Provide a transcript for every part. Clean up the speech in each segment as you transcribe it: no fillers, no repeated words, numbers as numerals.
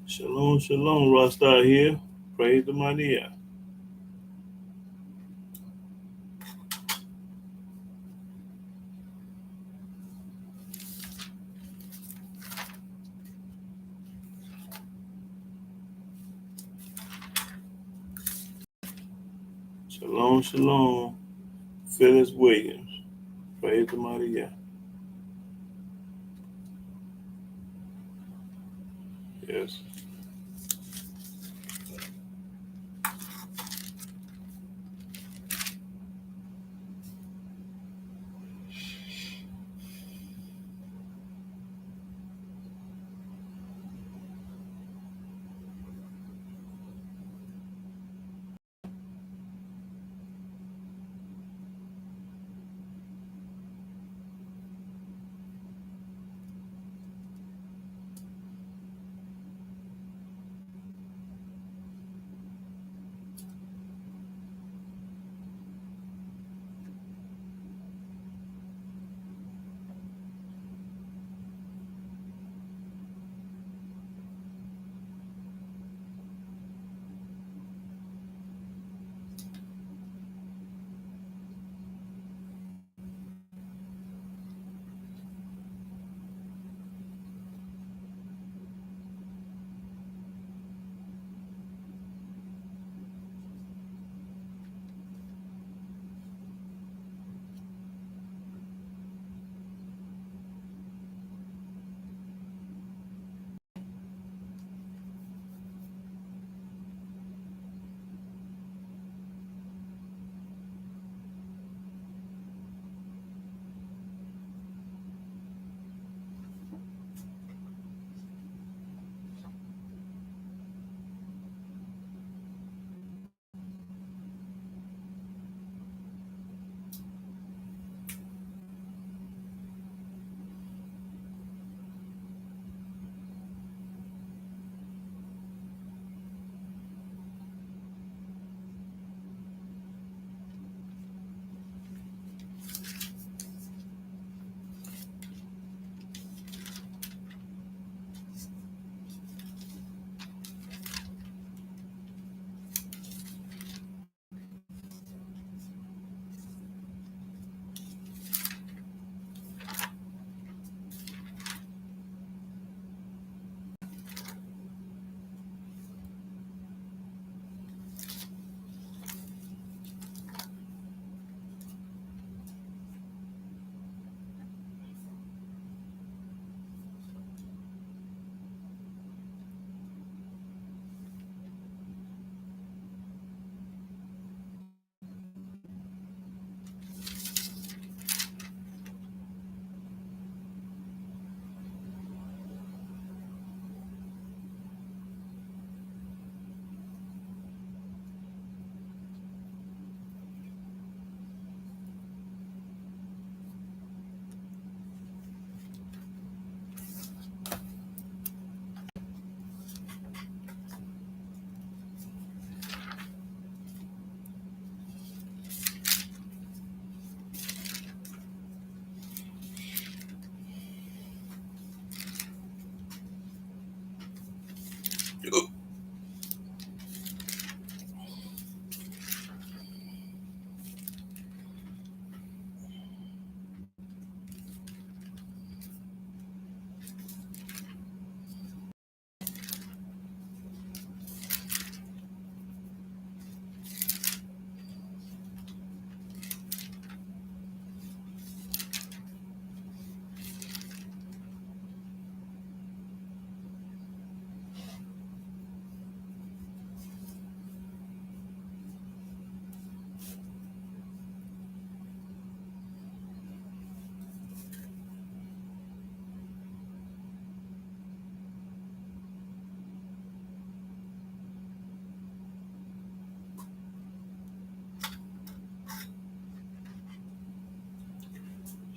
Shalom, shalom, Rasta here. Praise the mighty Yah. Shalom, shalom. Phyllis Williams. Praise the mighty Yah. Yes.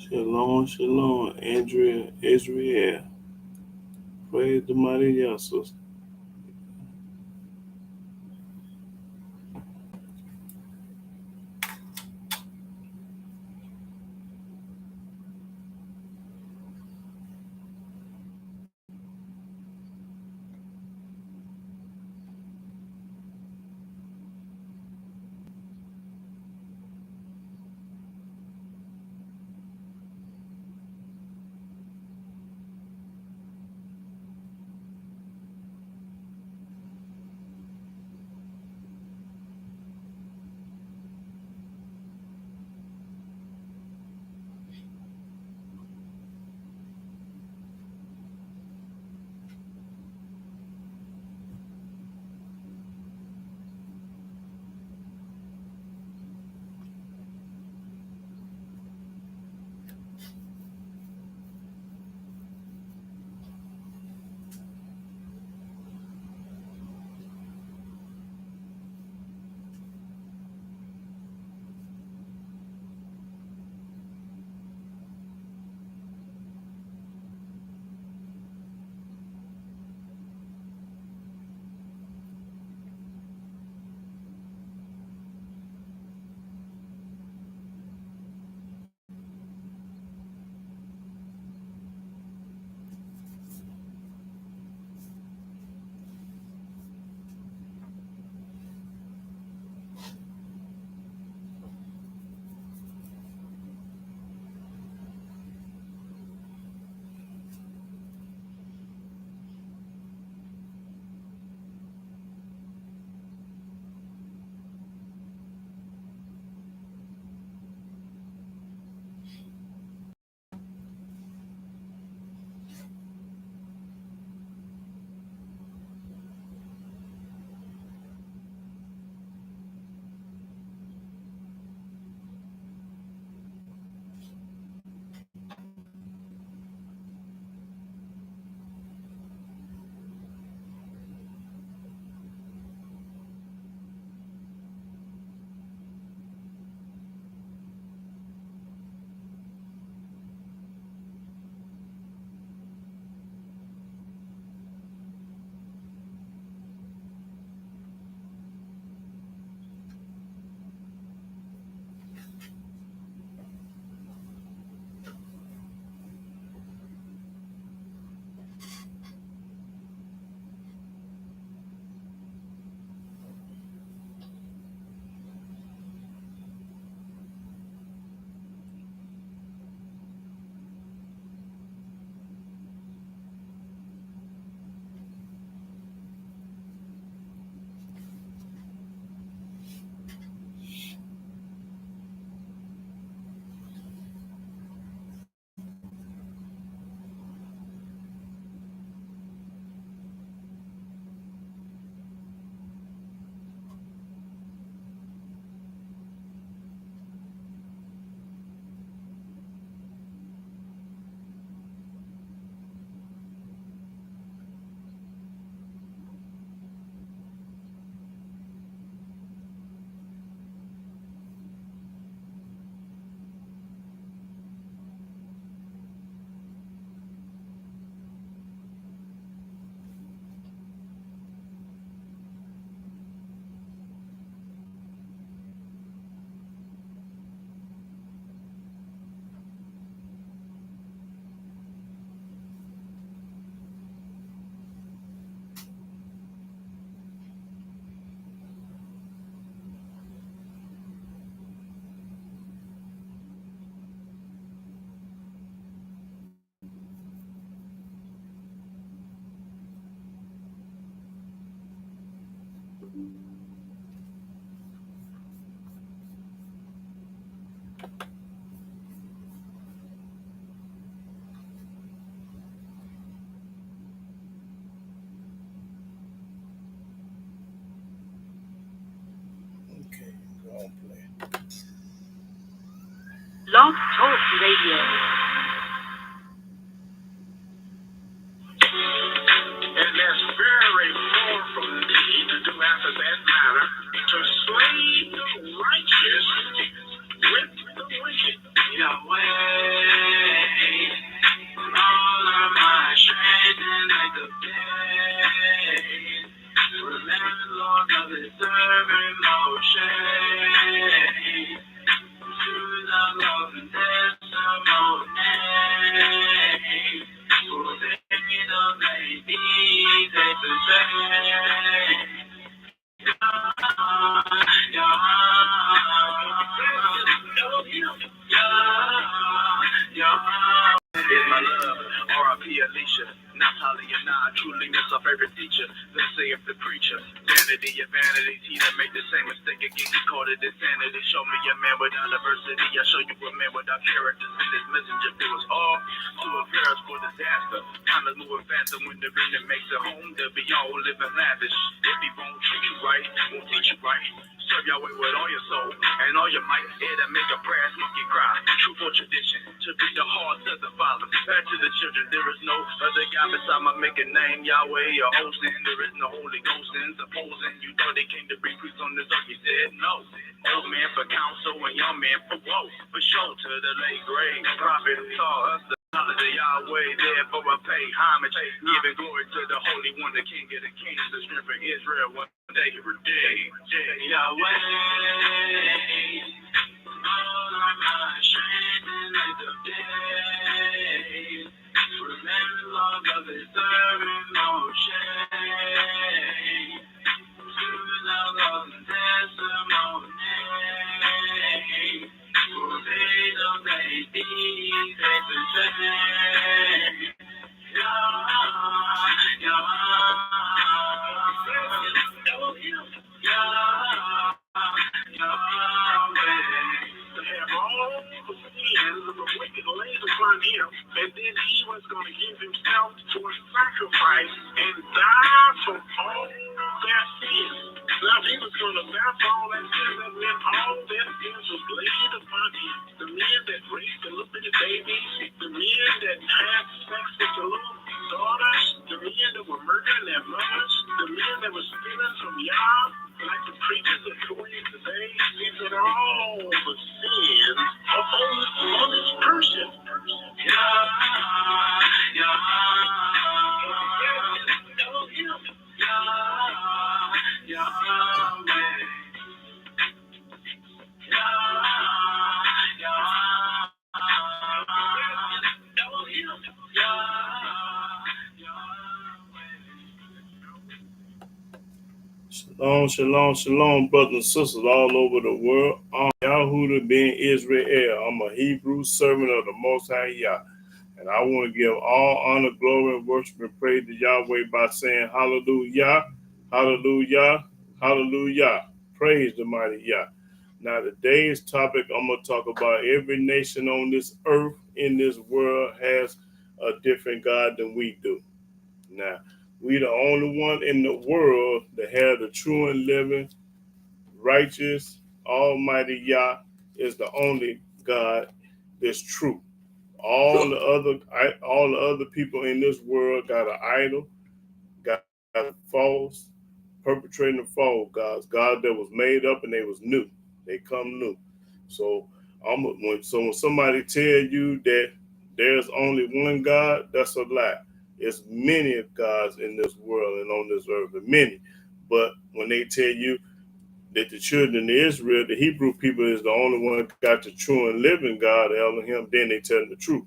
Shalom, shalom, Andrea, Israel. Praise the mighty Yah, sister. Okay, go on, play. Blog Talk Radio. And there's very far from me to do after that matter, to slay the righteous with the wicked. Yahweh Is my love, R.I.P. Alicia, Natalia, nah, truly miss our favorite teacher. Let's say if the preacher, vanity of vanities, he that make the same mistake again, he called it insanity. Show me a man without diversity, I show you a man without characters. And this messenger do us all to prepare us for disaster. Time is moving faster when the vision makes it home. They'll be all living lavish. If he won't treat you right, won't teach you right. Serve Yahweh with all your soul and all your might. It'll make a prayer monkey cry. True for tradition, to be the heart of the Father. Back to the children, there is no other God beside my making name. Yahweh or hosting, there is no Holy Ghost in supposing. You thought they came to bring priests on this earth, he said no. Old man for counsel and young man for woe. For sure to the late grade prophet who taught us the knowledge of Yahweh. Therefore I pay homage, giving glory to the Holy One, the King of the Kings, the strength of Israel. One day every day, Yahweh. All of my strength in the day. Remember long of his serving no shame. To the Lord's testimony. For they don't take these days the same. And then he was going to give himself to a sacrifice and die for all their sins. Now he was going to die for all their sins, and then all their sins was laid upon him. The men that raised the little bitty babies, the men that had sex with the little daughters, the men that were murdering their mothers, the men that were stealing from Yah, like the preachers are doing today. These are all the sins on this person. Shalom, shalom, shalom, brothers and sisters all over the world. I'm Yahudah ben Israel. I'm a Hebrew servant of the Most High Yah. And I want to give all honor, glory, and worship and praise to Yahweh by saying hallelujah, hallelujah, hallelujah. Praise the mighty Yah. Now, today's topic, I'm going to talk about every nation on this earth, in this world, has a different God than we do. Now, we the only one in the world that have the true and living, righteous, almighty Yah is the only God that's true. All the other people in this world got an idol, got false, perpetrating false gods, God that was made up and they was new. They come new. So when somebody tell you that there's only one God, that's a lie. It's many gods in this world and on this earth, many. But when they tell you that the children of Israel, the Hebrew people, is the only one that got the true and living God, Elohim, then they tell the truth.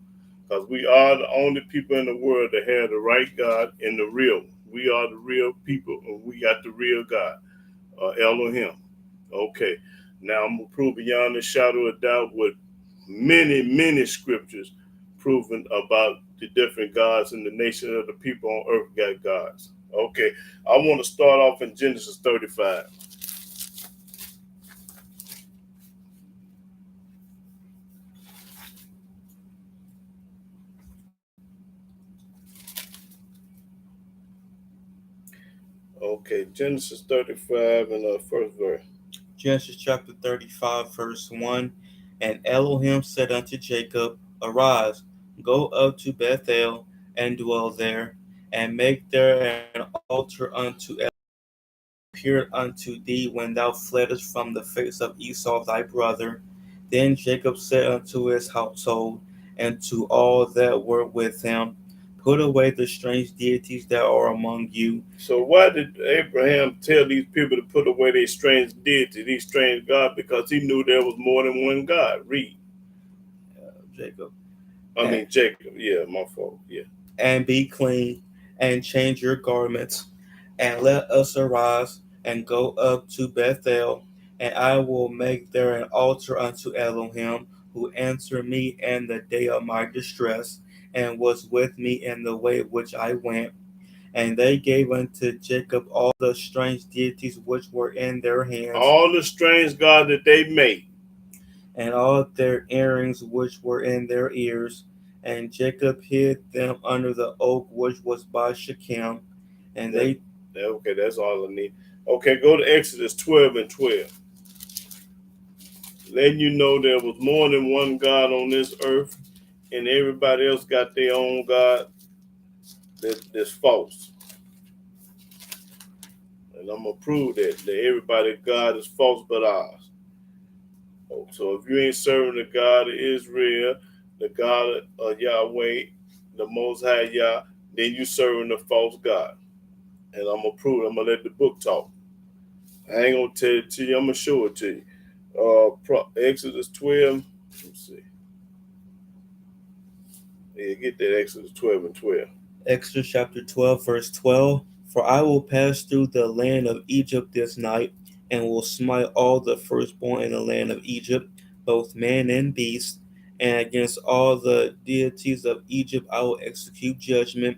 Because we are the only people in the world that have the right God and the real. We are the real people, and we got the real God, Elohim. Okay, now I'm going to prove beyond the shadow of doubt with many, many scriptures proving about the different gods and the nation of the people on earth got gods. Okay, I want to start off in Genesis 35. Okay, Genesis 35 and first verse. Genesis chapter 35, verse 1. And Elohim said unto Jacob, Arise, go up to Bethel, and dwell there, and make there an altar unto Elohim, appeared unto thee when thou fleddest from the face of Esau thy brother. Then Jacob said unto his household, and to all that were with him, Put away the strange deities that are among you. So why did Abraham tell these people to put away their strange deity, these strange gods? Because he knew there was more than one God. Read. Jacob. Jacob. Yeah, my fault. Yeah. And be clean, and change your garments, and let us arise and go up to Bethel, and I will make there an altar unto Elohim, who answered me in the day of my distress, and was with me in the way which I went. And they gave unto Jacob all the strange deities which were in their hands, all the strange gods that they made, and all their earrings which were in their ears. And Jacob hid them under the oak which was by Shechem. And okay, that's all I need. Okay, go to Exodus 12 and 12. Letting you know there was more than one God on this earth, and everybody else got their own God that's false. And I'm going to prove that everybody's God is false but ours. So if you ain't serving the God of Israel, the God of Yahweh, the Most High Yah, then you serving the false God. And I'm going to prove it. I'm going to let the book talk. I ain't going to tell it to you. I'm going to show it to you. Exodus 12. Let's see. Yeah, get that Exodus 12 and 12. Exodus chapter 12, verse 12. For I will pass through the land of Egypt this night, and will smite all the firstborn in the land of Egypt, both man and beast. And against all the deities of Egypt I will execute judgment.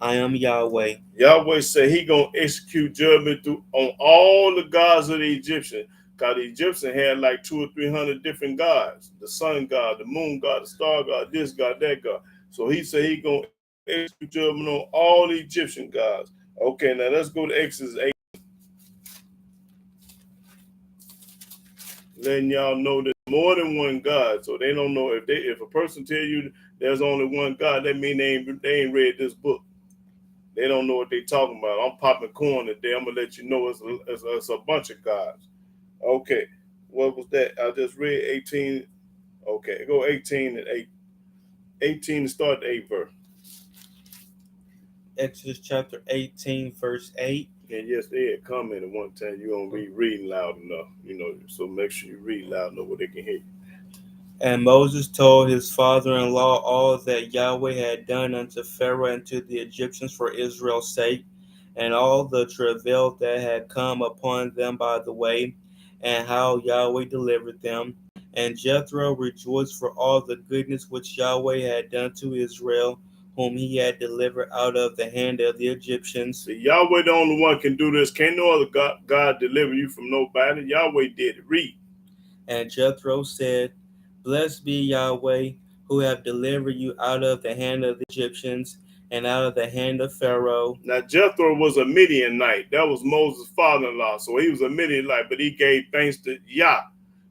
I am Yahweh. Yahweh said he going to execute judgment on all the gods of the Egyptians. Because the Egyptians had like 200 or 300 different gods. The sun god, the moon god, the star god, this god, that god. So he said he going to execute judgment on all the Egyptian gods. Okay, now let's go to Exodus 8. Letting y'all know there's more than one God. So they don't know if a person tell you there's only one God, that mean they ain't read this book. They don't know what they talking about. I'm popping corn today. I'm gonna let you know it's a bunch of gods. Okay, what was that? I just read 18. Okay, go 18 and 8. 18 to start the 8th verse. Exodus chapter 18, verse 8. And yes, they had commented one time you don't be reading loud enough, so make sure you read loud enough where they can hear you. And Moses told his father-in-law all that Yahweh had done unto Pharaoh and to the Egyptians for Israel's sake, and all the travail that had come upon them by the way, and how Yahweh delivered them. And Jethro rejoiced for all the goodness which Yahweh had done to Israel, whom he had delivered out of the hand of the Egyptians. See, Yahweh the only one can do this. Can't no other God deliver you from nobody. Yahweh did it. Read. And Jethro said, Blessed be Yahweh, who have delivered you out of the hand of the Egyptians and out of the hand of Pharaoh. Now, Jethro was a Midianite. That was Moses' father-in-law. So he was a Midianite, but he gave thanks to Yah,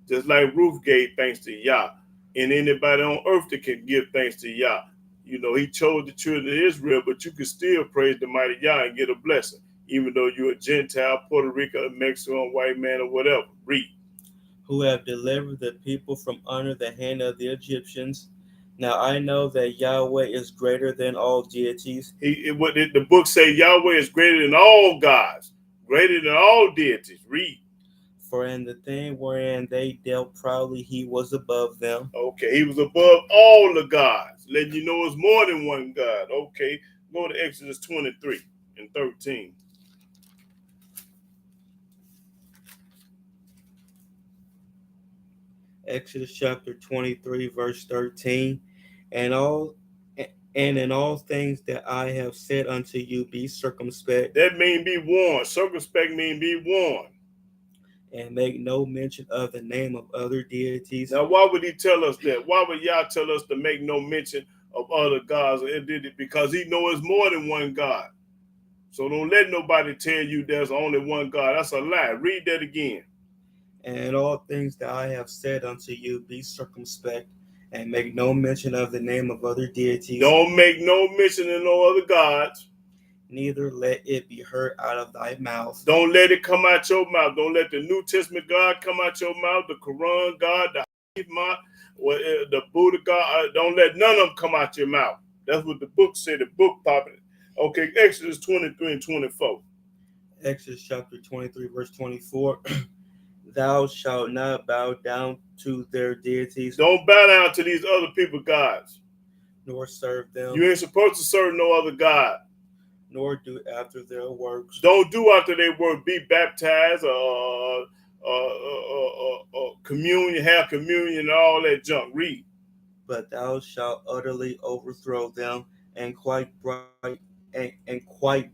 just like Ruth gave thanks to Yah. And anybody on earth that can give thanks to Yah. He chose the children of Israel, but you can still praise the mighty Yah and get a blessing, even though you're a Gentile, Puerto Rican, Mexican, white man, or whatever. Read. Who have delivered the people from under the hand of the Egyptians. Now I know that Yahweh is greater than all deities. The book say Yahweh is greater than all gods, greater than all deities. Read. For in the thing wherein they dealt proudly, he was above them. Okay, he was above all the gods, letting you know it's more than one God. Okay, go to Exodus 23 and 13. Exodus chapter 23, verse 13. And in all things that I have said unto you, be circumspect. That mean be warned. Circumspect mean be warned. And make no mention of the name of other deities. Now, why would he tell us that? Why would Yah tell us to make no mention of other gods? Because he knows it's more than one God. So don't let nobody tell you there's only one God. That's a lie. Read that again. And in all things that I have said unto you, be circumspect, and make no mention of the name of other deities. Don't make no mention of no other gods. Neither let it be heard out of thy mouth. Don't let it come out your mouth. Don't let the New Testament God come out your mouth, the Quran God, the Buddha God. Don't let none of them come out your mouth. That's what the book said. The book popping. Okay, Exodus 23 and 24. Exodus chapter 23, verse 24. Thou shalt not bow down to their deities. Don't bow down to these other people gods. Nor serve them. You ain't supposed to serve no other God. nor do after their works. Don't do after they work. Be baptized, communion, have communion, and all that junk. Read. But thou shalt utterly overthrow them and quite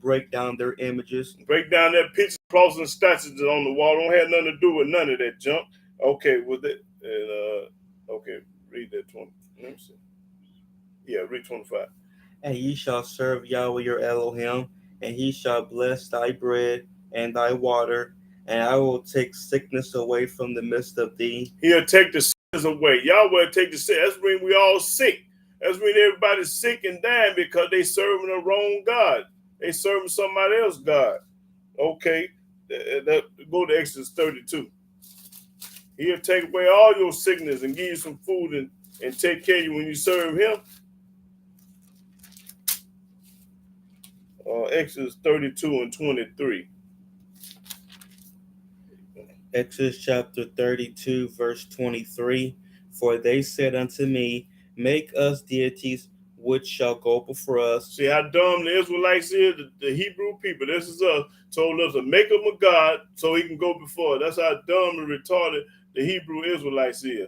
break down their images. Break down that picture, cross and statues on the wall. Don't have nothing to do with none of that junk. Okay, with it. Okay, read that 20. Let me see. Yeah, read 25. And ye shall serve Yahweh your Elohim, and he shall bless thy bread and thy water, and I will take sickness away from the midst of thee. He'll take the sickness away. Yahweh take the sick. That's when we all sick. That's when everybody's sick and dying because they serving the wrong God. They serving somebody else God. Okay, go to Exodus 32. He'll take away all your sickness and give you some food and take care of you when you serve him. Exodus 32 and 23. Exodus chapter 32, verse 23. For they said unto me, make us deities which shall go before us. See how dumb the Israelites is, the Hebrew people. This is us, told us to make him a God so he can go before us. That's how dumb and retarded the Hebrew Israelites is.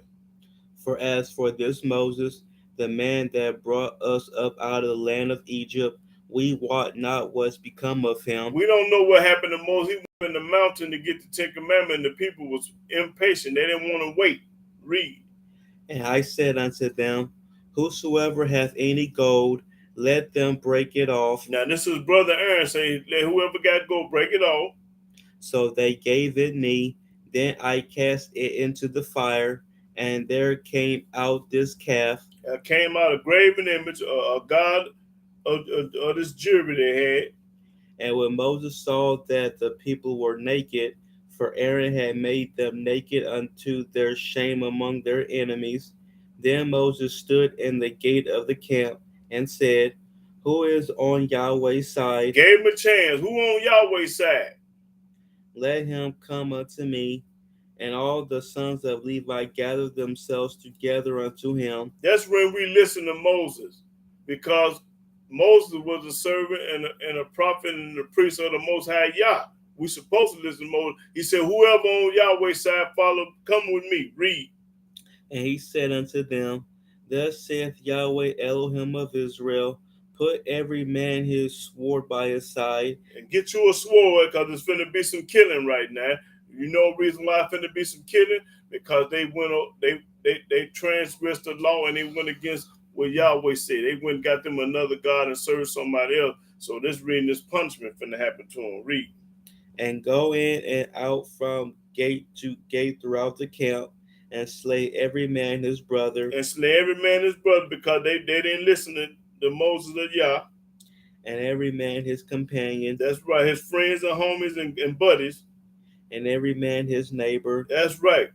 For as for this Moses, the man that brought us up out of the land of Egypt, we wot not what's become of him. We don't know what happened to Moses. He went in the mountain to get the Ten Commandments, and the people was impatient. They didn't want to wait. Read. And I said unto them, whosoever hath any gold, let them break it off. Now this is Brother Aaron saying, let whoever got gold, break it off. So they gave it me. Then I cast it into the fire, and there came out this calf. Came out a graven image, a god of this jewelry they had. And when Moses saw that the people were naked, for Aaron had made them naked unto their shame among their enemies, then Moses stood in the gate of the camp and said, who is on Yahweh's side? Gave him a chance. Who on Yahweh's side? Let him come unto me. And all the sons of Levi gathered themselves together unto him. That's when we listen to Moses, because Moses was a servant and a prophet and a priest of the Most High Yah. We supposed to listen to Moses. He said, whoever on Yahweh's side follow, come with me. Read. And he said unto them, thus saith Yahweh Elohim of Israel, put every man his sword by his side. And get you a sword, because there's finna be some killing right now. You know the reason why it's finna be some killing? Because they transgressed the law and they went against what Yahweh said. They went and got them another God and served somebody else. So this punishment finna happen to them. Read. And go in and out from gate to gate throughout the camp, and slay every man his brother. And slay every man his brother, because they didn't listen to Moses of Yah. And every man his companion. That's right, his friends and homies and buddies. And every man his neighbor. That's right.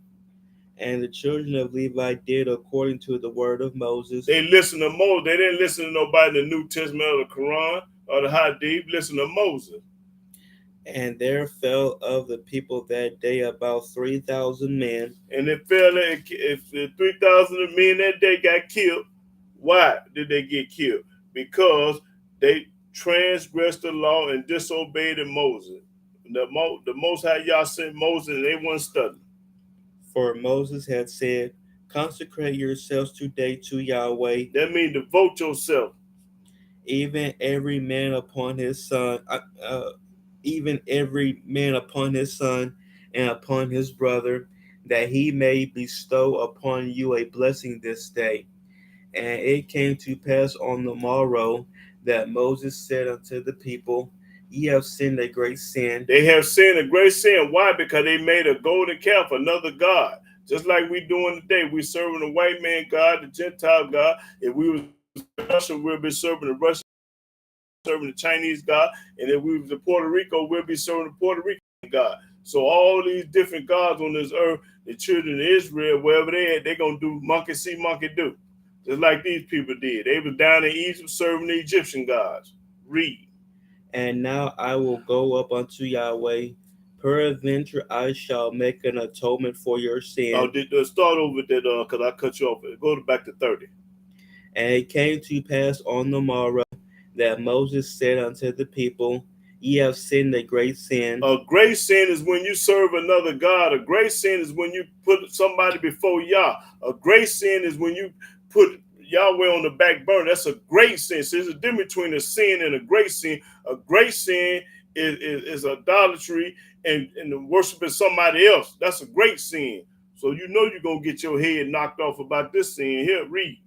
And the children of Levi did according to the word of Moses. They listened to Moses. They didn't listen to nobody in the New Testament or the Quran or the Hadith. Listen to Moses. And there fell of the people that day about 3,000 men. And it fell if 3,000 men that day got killed. Why did they get killed? Because they transgressed the law and disobeyed Moses. The Most High Yah sent Moses and they weren't studying. For Moses had said, consecrate yourselves today to Yahweh. That means devote yourself. Even every man upon his son, even every man upon his son and upon his brother, that he may bestow upon you a blessing this day. And it came to pass on the morrow that Moses said unto the people, ye have sinned a great sin. They have sinned a great sin. Why? Because they made a golden calf, another God. Just like we doing today. We serving the white man God, the Gentile God. If we was Russia, we'll be serving the Russian, serving the Chinese God. And if we was in Puerto Rico, we'll be serving the Puerto Rican God. So all these different gods on this earth, the children of Israel, wherever they at, they're going to do monkey see, monkey do. Just like these people did. They was down in Egypt serving the Egyptian gods. Read. And now I will go up unto Yahweh. Peradventure I shall make an atonement for your sin. Start over with that, because I cut you off. Go back to 30. And it came to pass on the morrow that Moses said unto the people, Ye have sinned a great sin. A great sin is when you serve another God. A great sin is when you put somebody before Yah. A great sin is when you put Yahweh on the back burner. That's a great sin. So there's a difference between a sin and a great sin. A great sin is idolatry and worshiping somebody else. That's a great sin. So you know you're going to get your head knocked off about this sin. Here, read.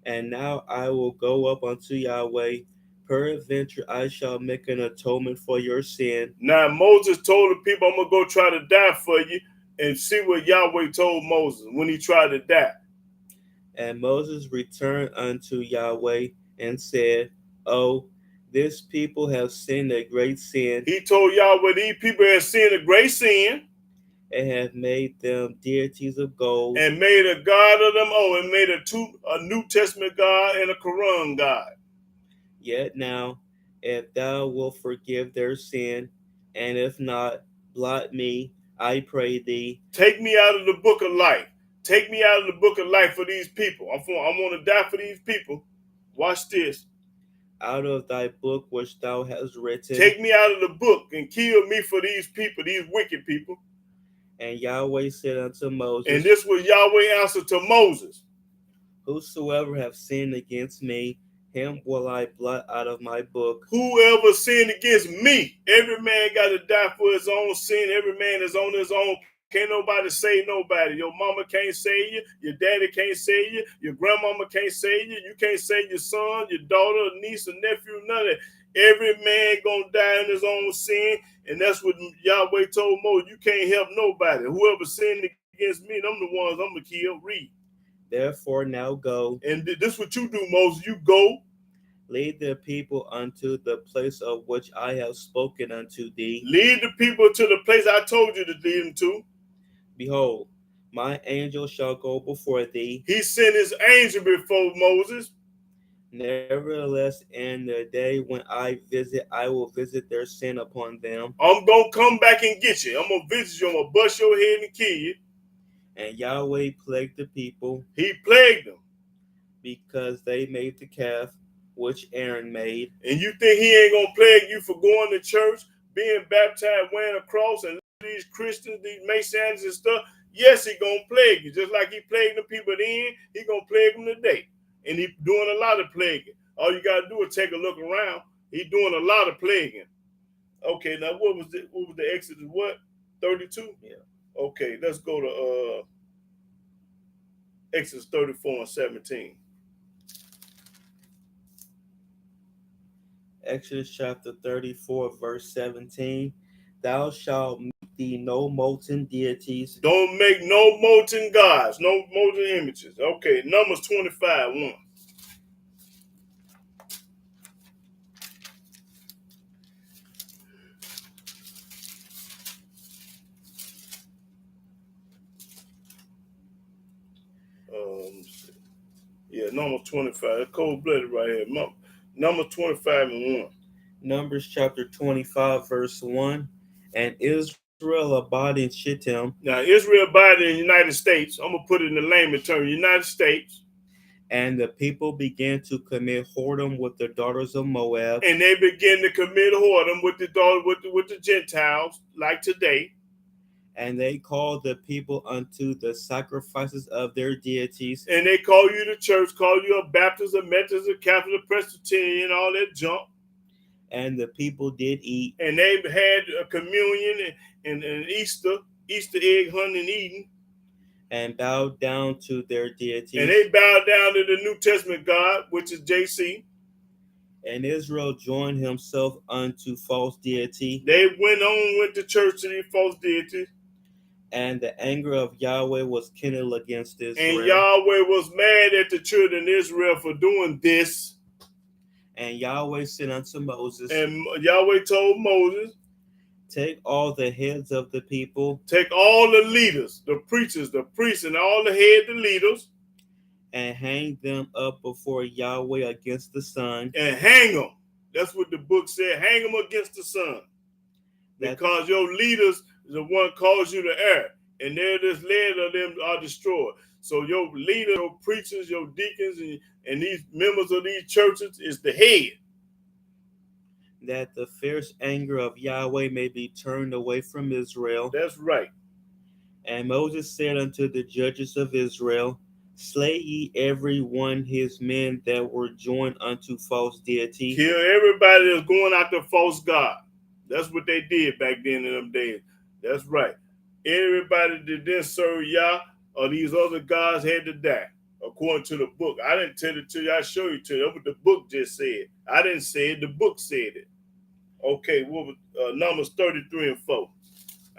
And now I will go up unto Yahweh. Peradventure I shall make an atonement for your sin. Now Moses told the people, I'm going to go try to die for you, and see what Yahweh told Moses when he tried to die. And Moses returned unto Yahweh and said, Oh, this people have sinned a great sin. He told Yahweh these people have sinned a great sin, and have made them deities of gold, and made a god of them all, and made a New Testament God and a Quran God. Yet now, if thou wilt forgive their sin, and if not, blot me, I pray thee. Take me out of the book of life. Take me out of the book of life for these people. I want to die for these people. Watch this. Out of thy book which thou hast written. Take me out of the book and kill me for these people, these wicked people. And Yahweh said unto Moses. And this was Yahweh answer to Moses. Whosoever have sinned against me, him will I blot out of my book. Whoever sinned against me, every man got to die for his own sin. Every man is on his own. Can't nobody save nobody. Your mama can't save you. Your daddy can't save you. Your grandmama can't save you. You can't save your son, your daughter, niece, or nephew, none of that. Every man gonna die in his own sin. And that's what Yahweh told Moses. You can't help nobody. Whoever sinned against me, them the ones I'm going to kill. Read. Therefore now go. And this is what you do, Moses. You go. Lead the people unto the place of which I have spoken unto thee. Lead the people to the place I told you to lead them to. Behold, my angel shall go before thee. He sent his angel before Moses. Nevertheless, in the day when I visit, I will visit their sin upon them. I'm going to come back and get you. I'm going to visit you. I'm going to bust your head and kill you. And Yahweh plagued the people. He plagued them. Because they made the calf which Aaron made. And you think he ain't going to plague you for going to church, being baptized, wearing a cross, and these Christians, these Masons and stuff? Yes, he going to plague you. Just like he plagued the people then, he going to plague them today. And he doing a lot of plaguing. All you got to do is take a look around. He doing a lot of plaguing. Okay, now what was the Exodus? What? 32? Yeah. Okay, let's go to Exodus 34 and 17. Exodus chapter 34, verse 17. Thou shalt make thee no molten deities. Don't make no molten gods, no molten images. Okay, Numbers 25, 1. Yeah, Numbers 25. Cold-blooded right here. Numbers 25 and 1. Numbers chapter 25, verse 1. And Israel abided in Shittim. Now, Israel abided in the United States. I'm going to put it in the layman term. United States. And the people began to commit whoredom with the daughters of Moab. And they began to commit whoredom with the Gentiles, like today. And they called the people unto the sacrifices of their deities. And they call you the church, call you a Baptist, a Methodist, a Catholic, a Presbyterian, all that junk. And the people did eat. And they had a communion and Easter egg hunt and eating. And bowed down to their deities. And they bowed down to the New Testament God, which is JC. And Israel joined himself unto false deity. They went to church to these false deities. And the anger of Yahweh was kindled against Israel. And Yahweh was mad at the children of Israel for doing this. And Yahweh said unto Moses. And Yahweh told Moses. Take all the heads of the people. Take all the leaders, the preachers, the priests, and all the head, the leaders. And hang them up before Yahweh against the sun. And hang them. That's what the book said. Hang them against the sun. Because your leaders is the one calls you to err. And they're just led of them are destroyed. So your leader, your preachers, your deacons, and these members of these churches is the head. that the fierce anger of Yahweh may be turned away from Israel. That's right. And Moses said unto the judges of Israel, Slay ye every one his men that were joined unto false deities. Kill everybody that's going after false God. That's what they did back then in them days. That's right. Everybody that didn't serve Yah or these other gods had to die, according to the book. I didn't tell it to you. I show you to you. That's what the book just said. I didn't say it. The book said it. Okay, what was Numbers 33 and 4.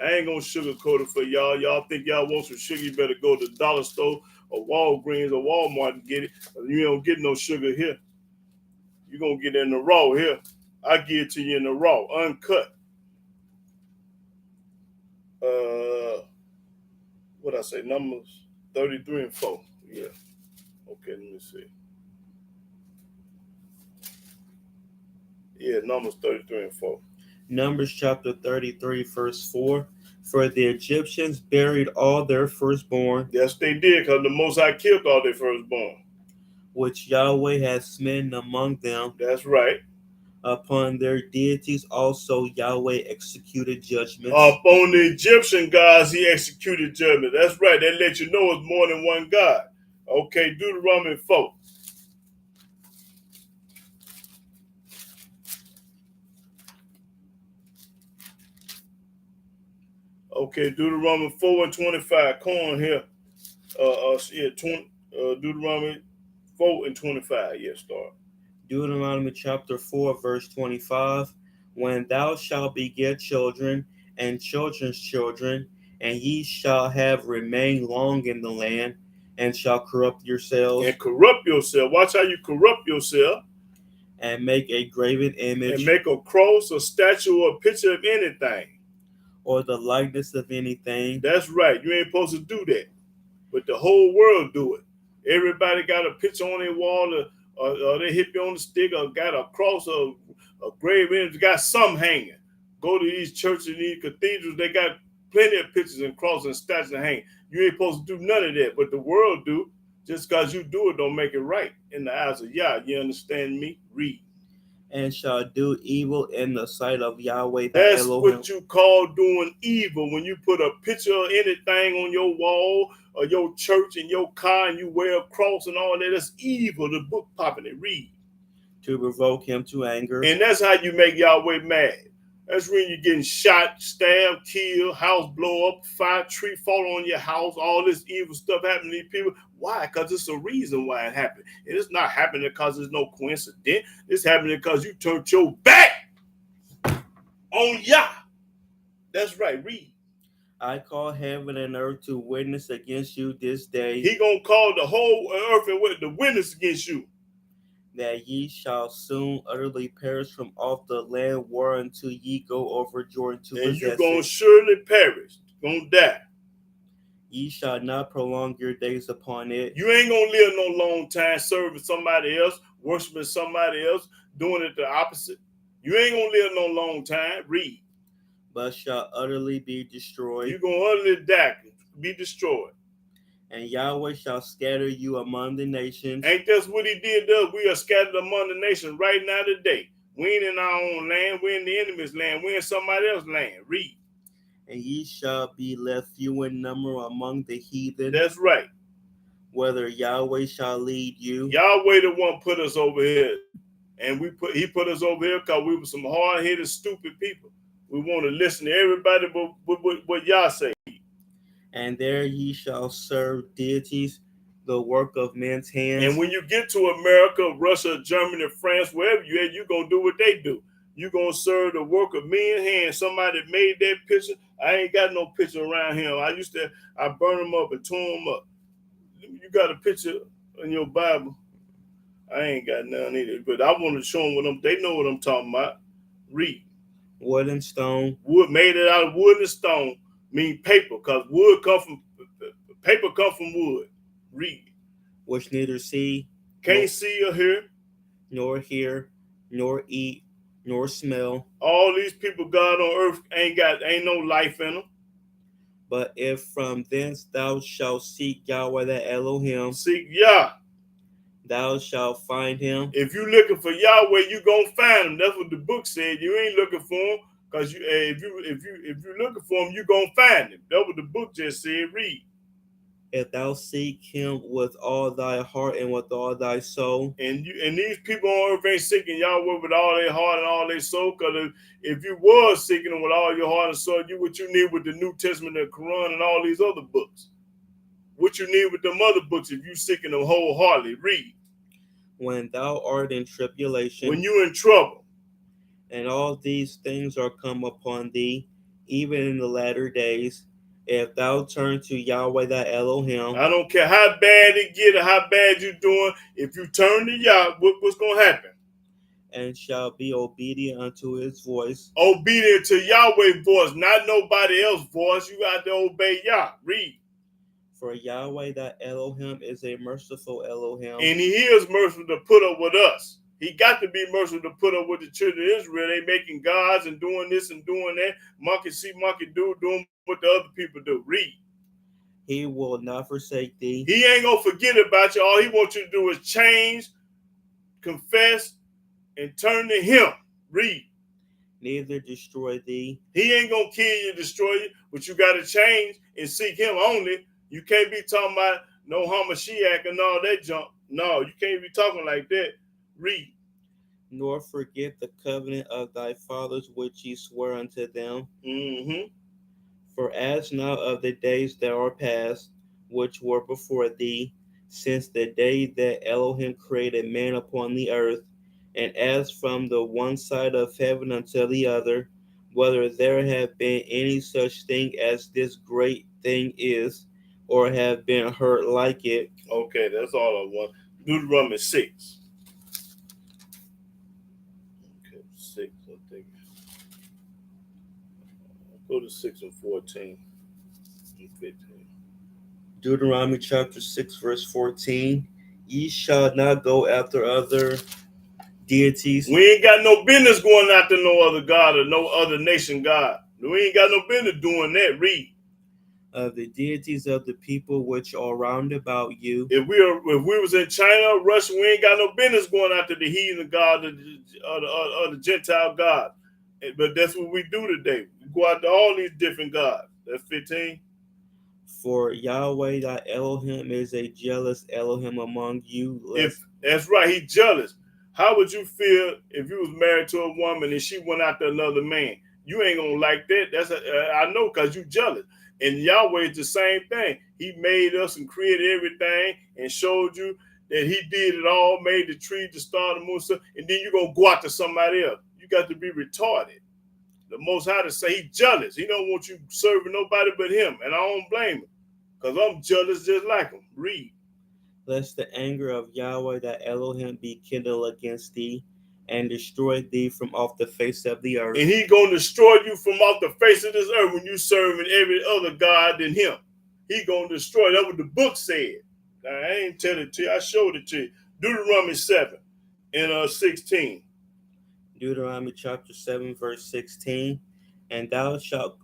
I ain't gonna sugarcoat it for y'all. Y'all think y'all want some sugar, you better go to the dollar store or Walgreens or Walmart and get it. You don't get no sugar here. You're gonna get it in the raw here. I give it to you in the raw, uncut. What I say, Numbers 33 and 4. Yeah. Okay, let me see. Yeah, Numbers 33 and 4. Numbers chapter 33, verse 4. For the Egyptians buried all their firstborn. Yes, they did, because the Most High killed all their firstborn. Which Yahweh has smitten among them. That's right. Upon their deities also Yahweh executed judgments. Upon the Egyptian gods he executed judgment. That's right. That lets you know it's more than one God. Okay, Deuteronomy 4. Okay, Deuteronomy 4 and 25. Come on here. Deuteronomy 4 and 25. Yeah, start. Deuteronomy chapter 4, verse 25. When thou shalt beget children and children's children, and ye shall have remained long in the land, and shall corrupt yourselves. And corrupt yourself. Watch how you corrupt yourself. And make a graven image. And make a cross, a statue, or a picture of anything. Or the likeness of anything. That's right. You ain't supposed to do that. But the whole world do it. Everybody got a picture on their wall, or they hit you on the stick, or got a cross, or a grave image, got something hanging. Go to these churches, these cathedrals, they got plenty of pictures and crosses and statues hanging. You ain't supposed to do none of that, but the world do. Just because you do it don't make it right in the eyes of Yah. You understand me? Read. And shall do evil in the sight of Yahweh. That's Elohim. what you call doing evil. When you put a picture of anything on your wall or your church and your car and you wear a cross and all that, that's evil. The book popping it. Read. To provoke him to anger. And that's how you make Yahweh mad. That's when you're getting shot, stabbed, killed, house blow up, fire, tree fall on your house, all this evil stuff happening to these people. Why? Because it's a reason why it happened. And it's not happening because there's no coincidence. It's happening because you turned your back on Yah. That's right. Read. I call heaven and earth to witness against you this day. He gonna call the whole earth and the witness against you. That ye shall soon utterly perish from off the land whereunto ye go over Jordan to possess it. And you're going to surely perish. Going to die. Ye shall not prolong your days upon it. You ain't going to live no long time serving somebody else, worshiping somebody else, doing it the opposite. You ain't going to live no long time. Read. But shall utterly be destroyed. You're going to utterly die, be destroyed. And Yahweh shall scatter you among the nations. Ain't that's what he did to us? We are scattered among the nations right now today. We ain't in our own land. We're in the enemy's land. We're in somebody else's land. Read. And ye shall be left few in number among the heathen. That's right. Whether Yahweh shall lead you. Yahweh the one put us over here. And he put us over here because we were some hard-headed, stupid people. We want to listen to everybody but what Yah say. And there ye shall serve deities, the work of men's hands. And when you get to America, Russia, Germany, France, wherever you at, you're going to do what they do. You're going to serve the work of men's hands. Somebody made that picture. I ain't got no picture around here. I burn them up and tore them up. You got a picture in your Bible? I ain't got none either. But I want to show them they know what I'm talking about. Read. Wood and stone. Wood, made it out of wood and stone. Mean paper, because wood paper come from wood. Read. Which neither see, can't see or hear, nor eat, nor smell. All these people God on earth ain't no life in them. But if from thence thou shalt seek Yahweh the Elohim, seek Yah, thou shalt find him. If you looking for Yahweh, you gonna find him. That's what the book said. You ain't looking for him because if you looking for him, you gonna find him. That's what the book just said. Read. If thou seek him with all thy heart and with all thy soul. And these people on earth ain't seeking Yahweh with all their heart and all their soul. Because if you was seeking him with all your heart and soul, what you need with the New Testament, the Quran, and all these other books. What you need with them other books if you seeking them wholeheartedly. Read. When thou art in tribulation. When you in trouble. And all these things are come upon thee, even in the latter days. If thou turn to Yahweh thy Elohim. I don't care how bad it get or how bad you doing. If you turn to Yah, what's going to happen? And shall be obedient unto his voice. Obedient to Yahweh's voice, not nobody else's voice. You got to obey Yah. Read. For Yahweh thy Elohim is a merciful Elohim. And he is merciful to put up with us. He got to be merciful to put up with the children of Israel. They making gods and doing this and doing that. Monkey see, monkey do, doing what the other people do. Read. He will not forsake thee. He ain't going to forget about you. All he wants you to do is change, confess, and turn to him. Read. Neither destroy thee. He ain't going to kill you, destroy you, but you got to change and seek him only. You can't be talking about no Hamashiach and all that junk. No, you can't be talking like that. Read. Nor forget the covenant of thy fathers which he swore unto them. Mm-hmm. For as now of the days that are past, which were before thee, since the day that Elohim created man upon the earth, and as from the one side of heaven unto the other, whether there have been any such thing as this great thing is, or have been heard like it. Okay, that's all I want. Deuteronomy 6. Okay, 6, I think. Go to 6 and 14 and 15. Deuteronomy chapter 6, verse 14. Ye shall not go after other deities. We ain't got no business going after no other God or no other nation God. We ain't got no business doing that. Read. Of the deities of the people which are round about you. If we was in China or Russia, we ain't got no business going after the heathen God or the Gentile God. But that's what we do today. We go after all these different gods. That's 15. For Yahweh thy Elohim is a jealous Elohim among you. If that's right, he's jealous. How would you feel if you was married to a woman and she went after another man? You ain't gonna like that. I know, because you jealous. And Yahweh is the same thing. He made us and created everything and showed you that he did it all, made the tree, the star, the moon, and then you're going to go out to somebody else. You got to be retarded. The Most High to say he's jealous. He don't want you serving nobody but him, and I don't blame him, because I'm jealous just like him. Read. Lest the anger of Yahweh thy Elohim be kindled against thee, and destroy thee from off the face of the earth. And he going to destroy you from off the face of this earth when you serving every other God than him. He going to destroy. That's what the book said. I ain't telling it to you. I showed it to you. Deuteronomy 7 and 16. Deuteronomy chapter 7, verse 16. And thou shalt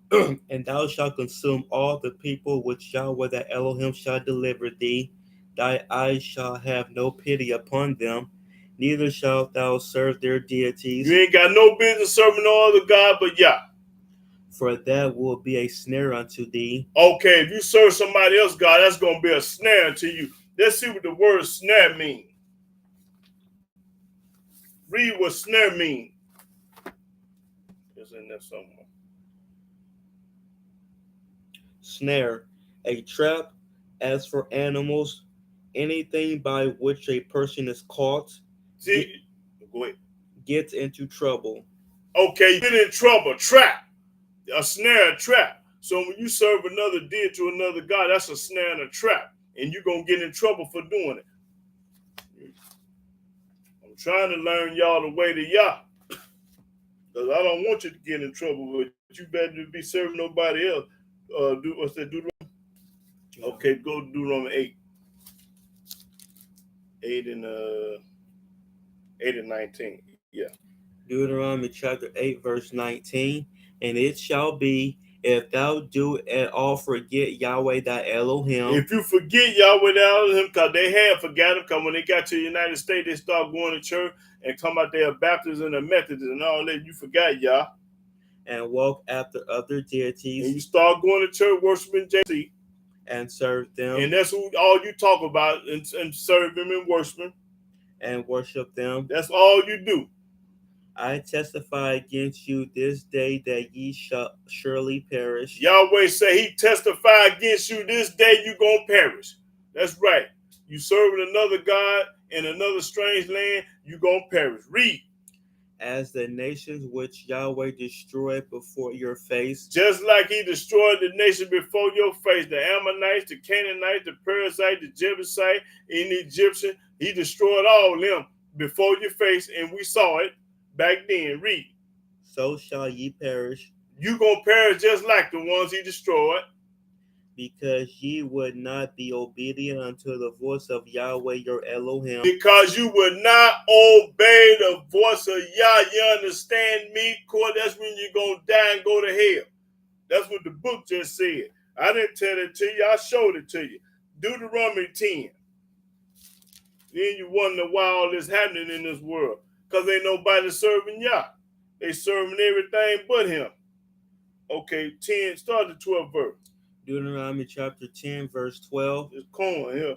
consume all the people which Yahweh thy Elohim shall deliver thee. Thy eyes shall have no pity upon them, neither shalt thou serve their deities. You ain't got no business serving no other God but Yah. For that will be a snare unto thee. Okay, if you serve somebody else, God, that's going to be a snare unto you. Let's see what the word snare means. Read what snare means. It's in there somewhere. Snare, a trap, as for animals, anything by which a person is caught. See, go ahead. Gets into trouble. Okay, you get in trouble, trap. A snare, a trap. So when you serve another deity to another God, that's a snare and a trap. And you're going to get in trouble for doing it. I'm trying to learn y'all the way to Yah. Because I don't want you to get in trouble with it. You better be serving nobody else. What's that, Deuteronomy? Okay, go to Deuteronomy 8. 8 and 19. Yeah. Deuteronomy chapter 8, verse 19. And it shall be, If thou do at all forget Yahweh thy Elohim, If you forget Yahweh thy Elohim, because they had forgot him, because when they got to the United States, they start going to church and come out there Baptists and the Methodists and all that. You forgot Yah. and walk after other And deities, you start going to church worshiping JC. and serve them, And that's all you talk about, and serve him and worship him. and worship them. That's all you do. I testify against you this day that ye shall surely perish. Yahweh say he testify against you this day you gonna perish. That's right. You serving another God in another strange land, you gonna perish. Read. As the nations which Yahweh destroyed before your face, Just like he destroyed the nation before your face, the Ammonites, the Canaanites, the Perizzites, the Jebusite, and the Egyptian, he destroyed all of them before your face, and we saw it back then. Read. so shall ye perish, You gonna perish just like the ones he destroyed. because ye would not be obedient unto the voice of Yahweh your Elohim, Because you would not obey the voice of Yah. You understand me? Court, that's when you're going to die and go to hell. That's what the book just said. I didn't tell it to you. I showed it to you. Deuteronomy 10. Then you wonder why all this happening in this world. Because ain't nobody serving Yah. They serving everything but him. Okay, 10, start the 12th verse. Deuteronomy chapter 10, verse 12. It's corn here.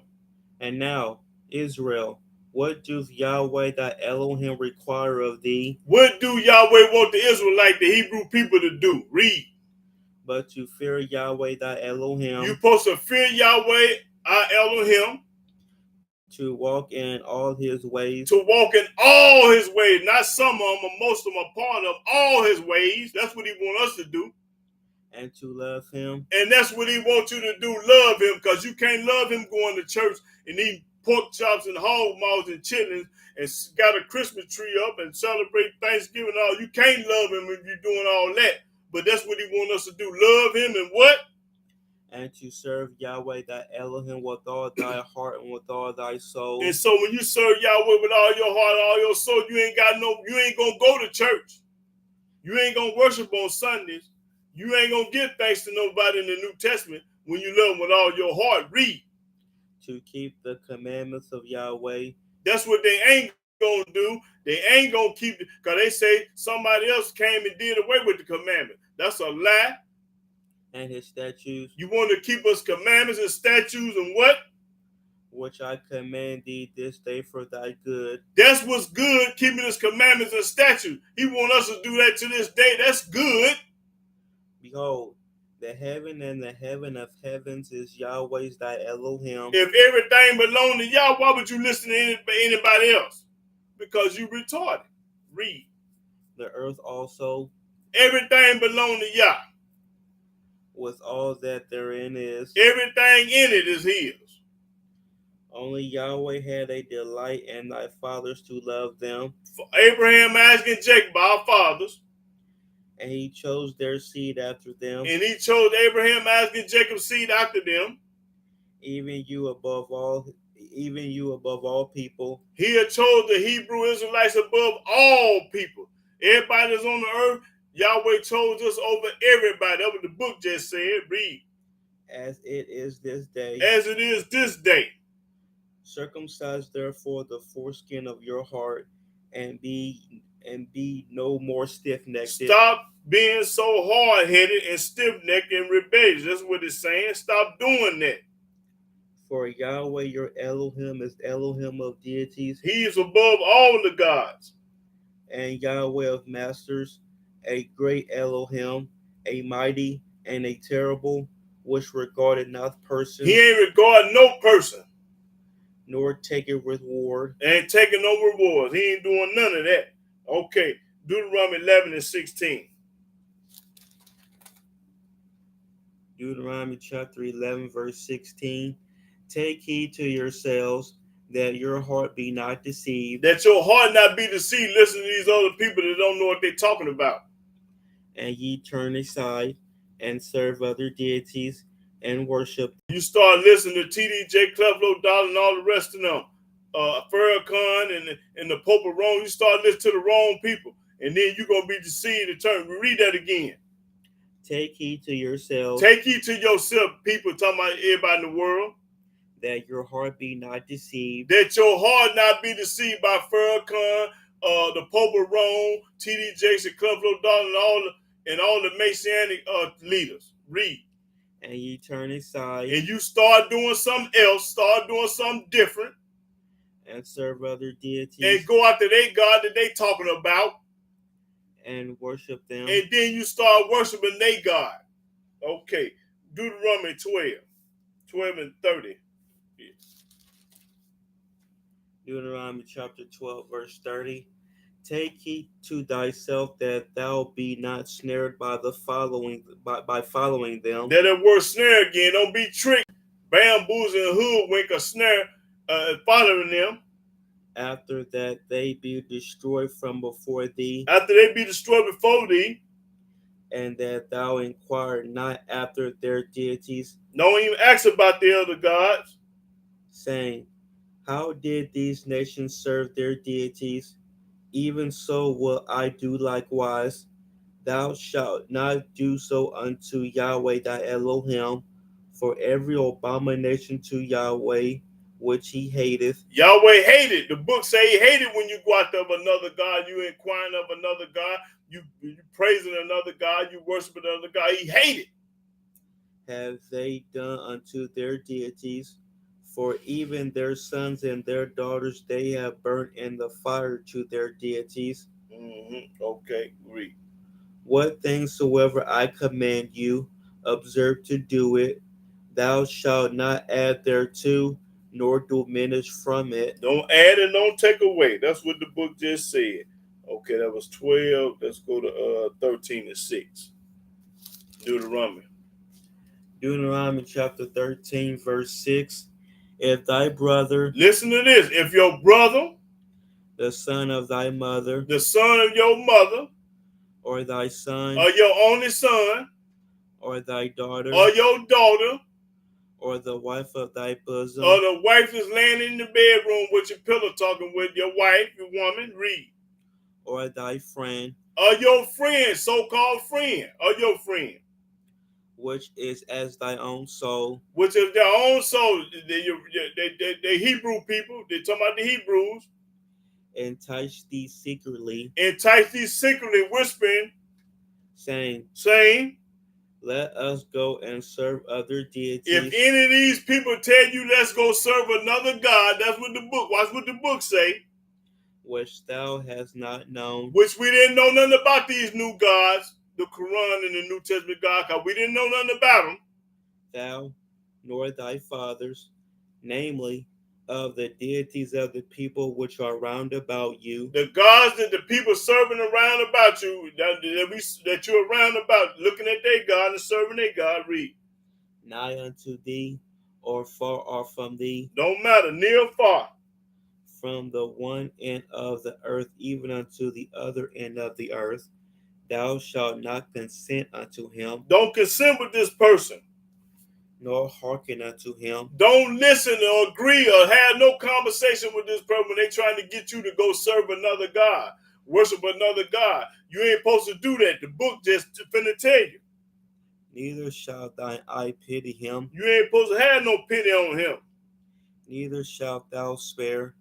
And now, Israel, what doth Yahweh thy Elohim require of thee? What do Yahweh want the Israelite, the Hebrew people to do? Read. But to fear Yahweh thy Elohim, You're supposed to fear Yahweh, our Elohim, to walk in all his ways, to walk in all his ways, not some of them, or most of them, a part of all his ways. That's what he wants us to do. and to love him, And that's what he wants you to do, love him, because you can't love him going to church and eat pork chops and hog maws and chitlins and got a Christmas tree up and celebrate Thanksgiving. All you can't love him if you're doing all that. But that's what he wants us to do, love him and what? and to serve Yahweh thy Elohim with all thy heart and with all thy soul. And so when you serve Yahweh with all your heart, all your soul, you ain't gonna go to church. You ain't gonna worship on Sundays. You ain't gonna give thanks to nobody in the New Testament when you love him with all your heart. Read. To keep the commandments of Yahweh. That's what they ain't gonna do. They ain't gonna keep it, because they say somebody else came and did away with the commandment. That's a lie. And his statutes. You want to keep us commandments and statutes and what? Which I command thee this day for thy good. That's what's good, keeping his commandments and statutes. He want us to do that to this day. That's good. Behold, the heaven and the heaven of heavens is Yahweh's thy Elohim. If everything belonged to Yah, why would you listen to anybody else? Because you retarded. Read. The earth also. Everything belonged to Yah. With all that therein is. Everything in it is his. Only Yahweh had a delight in thy fathers to love them. For Abraham, Isaac, and Jacob, our fathers. And he chose their seed after them. And he chose Abraham, Isaac, and Jacob's seed after them. Even you above all people. He had chose the Hebrew Israelites above all people. Everybody that's on the earth, Yahweh chose us over everybody. That's what the book just said. Read. As it is this day. As it is this day. Circumcise therefore the foreskin of your heart, and be no more stiff-necked. Stop being so hard-headed and stiff-necked and rebellious. That's what it's saying. Stop doing that. For Yahweh your Elohim is Elohim of deities. He is above all the gods. And Yahweh of masters, a great Elohim, a mighty and a terrible, which regarded not person. He ain't regarding no person. Nor taking reward. Ain't taking no rewards. He ain't doing none of that. Okay. Deuteronomy 11 and 16. Deuteronomy chapter 11, verse 16. Take heed to yourselves, that your heart be not deceived. That your heart not be deceived. Listen to these other people that don't know what they're talking about. And ye turn aside and serve other deities and worship. You start listening to TDJ, Cleflo Dollar, and all the rest of them. Farrakhan and the Pope of Rome. You start listening to the wrong people. And then you're going to be deceived and turn. Read that again. Take heed to yourselves, Take heed to yourself, people, talking about everybody in the world, that your heart be not deceived, that your heart not be deceived by Farrakhan, the Pope of Rome, T.D. Jakes, and Creflo Dollar, and all the Messianic leaders. Read. and ye turn aside, And you start doing something else, start doing something different, and serve other deities, and go after their God that they talking about, and worship them. and then you start worshiping their God. Okay, Deuteronomy 12 and 30. Deuteronomy chapter 12, verse 30. Take heed to thyself that thou be not snared by following them. That word snare again, don't be tricked, bamboozle and hoodwink a snare, following them. After that they be destroyed from before thee, After they be destroyed before thee, and that thou inquire not after their deities, don't even ask about the other gods, saying, how did these nations serve their deities? Even so will I do likewise. Thou shalt not do so unto Yahweh thy Elohim, for every abomination to Yahweh which he hateth. Yahweh hated. The book say he hated when you go out of another God, you inquiring of another God, you praising another God, you worshiping another God. He hated. Have they done unto their deities? For even their sons and their daughters they have burnt in the fire to their deities. Okay, read. What things soever I command you, observe to do it. Thou shalt not add thereto, nor diminish from it. Don't add and don't take away. That's what the book just said. Okay, that was 12. Let's go to 13 and 6. Deuteronomy. Deuteronomy chapter 13, verse 6. If thy brother, Listen to this. If your brother, the son of thy mother, the son of your mother, or thy son, or your only son, or thy daughter, or your daughter, or the wife of thy bosom, or the wife is laying in the bedroom with your pillow talking with your wife, your woman, read. or thy friend, Or your friend, so-called friend, or your friend, which is as thy own soul, which is their own soul. They Hebrew people, they talking about the Hebrews, entice thee secretly, entice these secretly, whispering, saying, saying, let us go and serve other deities. if any of these people tell you, let's go serve another God, that's what the book, watch what the book say, which thou hast not known, which we didn't know nothing about these new gods, the Quran and the New Testament God, because we didn't know nothing about them. thou nor thy fathers, namely, of the deities of the people which are round about you, The gods that the people serving around about you, that you're around about, looking at their God and serving their God, read. nigh unto thee, or far off from thee, Don't matter, near or far. from the one end of the earth even unto the other end of the earth, thou shalt not consent unto him, Don't consent with this person. nor hearken unto him. Don't listen or agree or have no conversation with this person when they're trying to get you to go serve another God, worship another God. You ain't supposed to do that. The book just finna tell you. Neither shalt thine eye pity him, You ain't supposed to have no pity on him. neither shalt thou spare,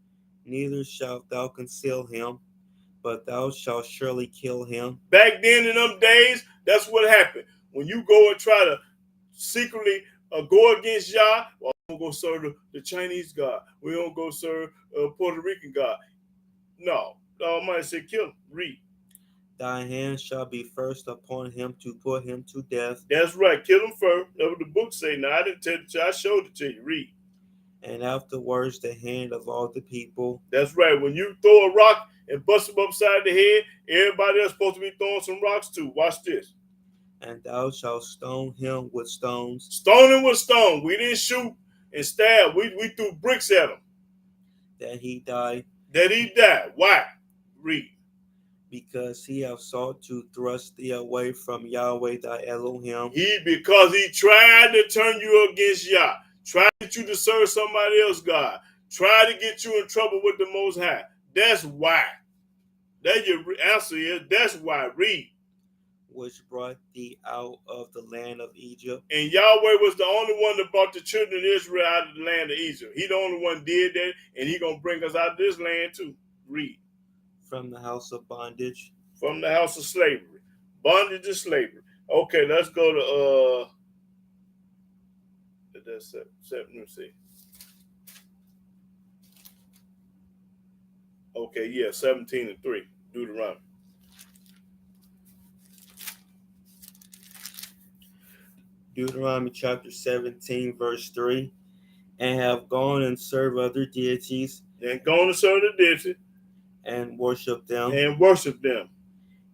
neither shalt thou conceal him, but thou shalt surely kill him. Back then in them days, that's what happened. When you go and try to secretly go against Yah, well, we don't go serve the Chinese God. We don't go serve Puerto Rican God. No. The Almighty said, kill him. Read. Thy hand shall be first upon him to put him to death, That's right. Kill him first. That's what the book say. Now, I didn't tell you. I showed it to you. Read. and afterwards the hand of all the people. That's right. When you throw a rock and bust him upside the head, everybody else supposed to be throwing some rocks too. Watch this. And thou shalt stone him with stones. Stone him with stone. We didn't shoot and stab. We threw bricks at him. That he die. That he died. Why? Read. Because he have sought to thrust thee away from Yahweh thy Elohim. Because he tried to turn you against Yah. Tried to get you to serve somebody else, God. Tried to get you in trouble with the Most High. That's why. That your answer is, that's why. Read. which brought thee out of the land of Egypt. And Yahweh was the only one that brought the children of Israel out of the land of Egypt. He the only one did that, and he going to bring us out of this land too. Read. From the house of bondage. From the house of slavery. Bondage and slavery. Okay, let's go to that's let me see. Okay, yeah, 17:3, Deuteronomy. Deuteronomy chapter 17, verse 3. And have gone and served other deities. And gone to serve the deities. And worship them. And worship them.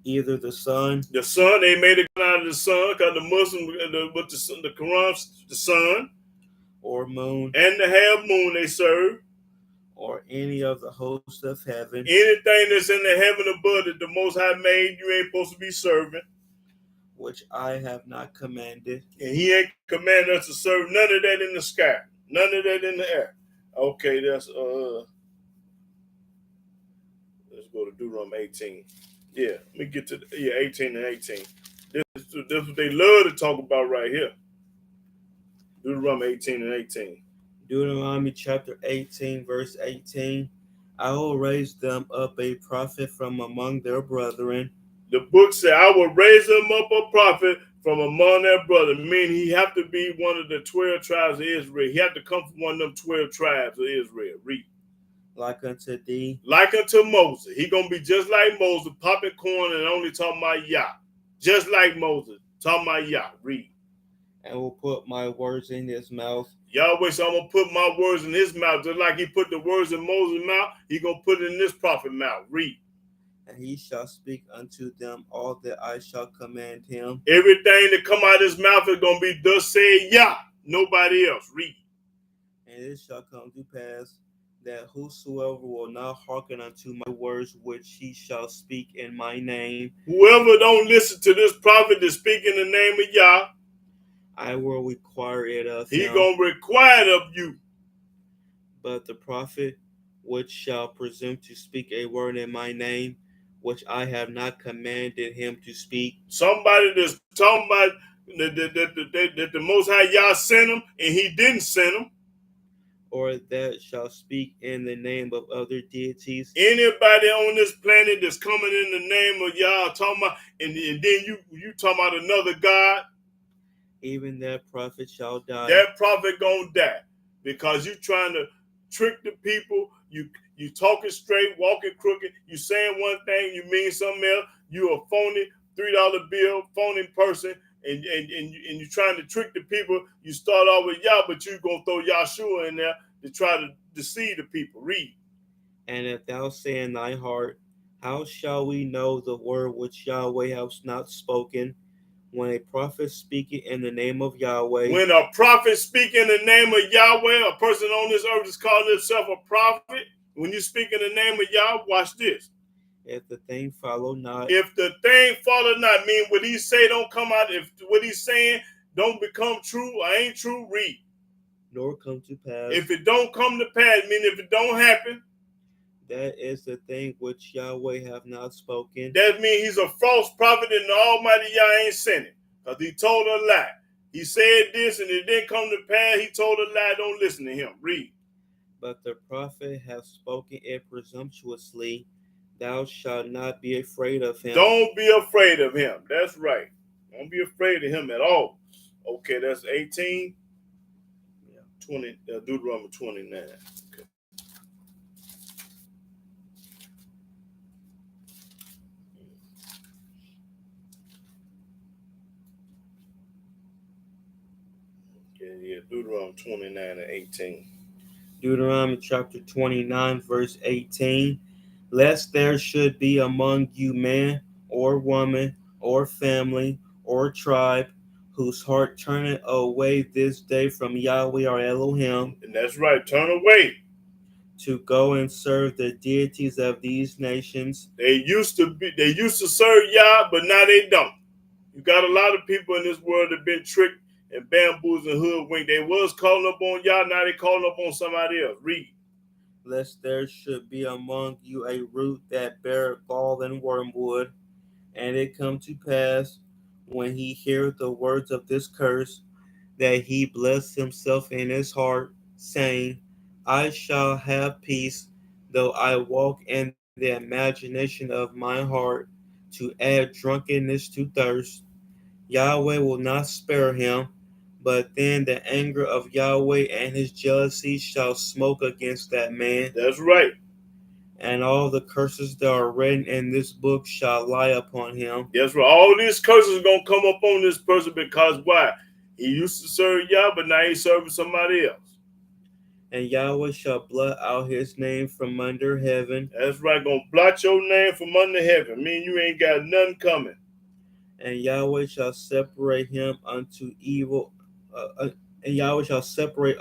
Either the sun. The sun, they made it out of the sun, because the Muslim, with the Quran, the sun. Or moon. And the half moon they serve. Or any of the hosts of heaven. Anything that's in the heaven above that the Most High made, you ain't supposed to be serving. Which I have not commanded. And he ain't commanded us to serve none of that in the sky. None of that in the air. Okay, that's let's go to Deuteronomy 18. Yeah, let me get to 18 and 18. This is what they love to talk about right here. Deuteronomy 18 and 18. Deuteronomy chapter 18, verse 18. I will raise them up a prophet from among their brethren. The book said, I will raise them up a prophet from among their brethren. Meaning he have to be one of the 12 tribes of Israel. He have to come from one of them 12 tribes of Israel. Read. Like unto thee. Like unto Moses. He going to be just like Moses, popping corn and only talking about Yah. Just like Moses, talking about Yah. Read. And will put my words in his mouth. Yahweh said, I'm going to put my words in his mouth. Just like he put the words in Moses' mouth, he going to put it in this prophet's mouth. Read. And he shall speak unto them all that I shall command him. Everything that come out of his mouth is going to be thus said Yah. Nobody else. Read. And it shall come to pass that whosoever will not hearken unto my words which he shall speak in my name. Whoever don't listen to this prophet that speak in the name of Yah, I will require it of he him. going to require it of you. But the prophet which shall presume to speak a word in my name, which I have not commanded him to speak. Somebody that's talking about that the Most High Yah sent him and he didn't send him. Or that shall speak in the name of other deities. Anybody on this planet that's coming in the name of Yah talking about, and then you talking about another God. Even that prophet shall die. That prophet gonna die because you trying to trick the people. You talking straight, walking crooked. You saying one thing, you mean something else. You a phony $3 bill, phony person, and you trying to trick the people. You start off with Yah, but you gonna throw Yahshua in there to try to deceive the people. Read. And if thou say in thy heart, how shall we know the word which Yahweh has not spoken? When a prophet speaketh in the name of Yahweh. When a prophet speak in the name of Yahweh, a person on this earth is calling himself a prophet. When you speak in the name of Yah, watch this. If the thing follow not. If the thing follow not, mean what he say don't come out. If what he's saying don't become true or ain't true, read. Nor come to pass. If it don't come to pass, meaning if it don't happen. That is the thing which Yahweh have not spoken. That means he's a false prophet and the Almighty Yah ain't sent it. Because he told a lie. He said this and it didn't come to pass. He told a lie. Don't listen to him. Read. But the prophet hath spoken it presumptuously. Thou shalt not be afraid of him. Don't be afraid of him. That's right. Don't be afraid of him at all. Okay, that's 18. 20, Deuteronomy 29. Okay. Yeah, Deuteronomy 29 and 18. Deuteronomy chapter 29, verse 18. Lest there should be among you man or woman or family or tribe whose heart turneth away this day from Yahweh our Elohim. And that's right, turn away. To go and serve the deities of these nations. They used to serve Yah, but now they don't. You got a lot of people in this world that have been tricked and bamboozled and hoodwinked. They was calling up on Yah, now they calling up on somebody else. Read. Lest there should be among you a root that beareth gall and wormwood, and it come to pass, when he heard the words of this curse, that he blessed himself in his heart, saying, I shall have peace, though I walk in the imagination of my heart, to add drunkenness to thirst. Yahweh will not spare him, but then the anger of Yahweh and his jealousy shall smoke against that man. That's right. And all the curses that are written in this book shall lie upon him. That's right. All these curses are going to come up on this person because why? He used to serve Yah, but now he's serving somebody else. And Yahweh shall blot out his name from under heaven. That's right. Going to blot your name from under heaven. Mean you ain't got nothing coming. And Yahweh shall separate him unto evil. And Yahweh shall separate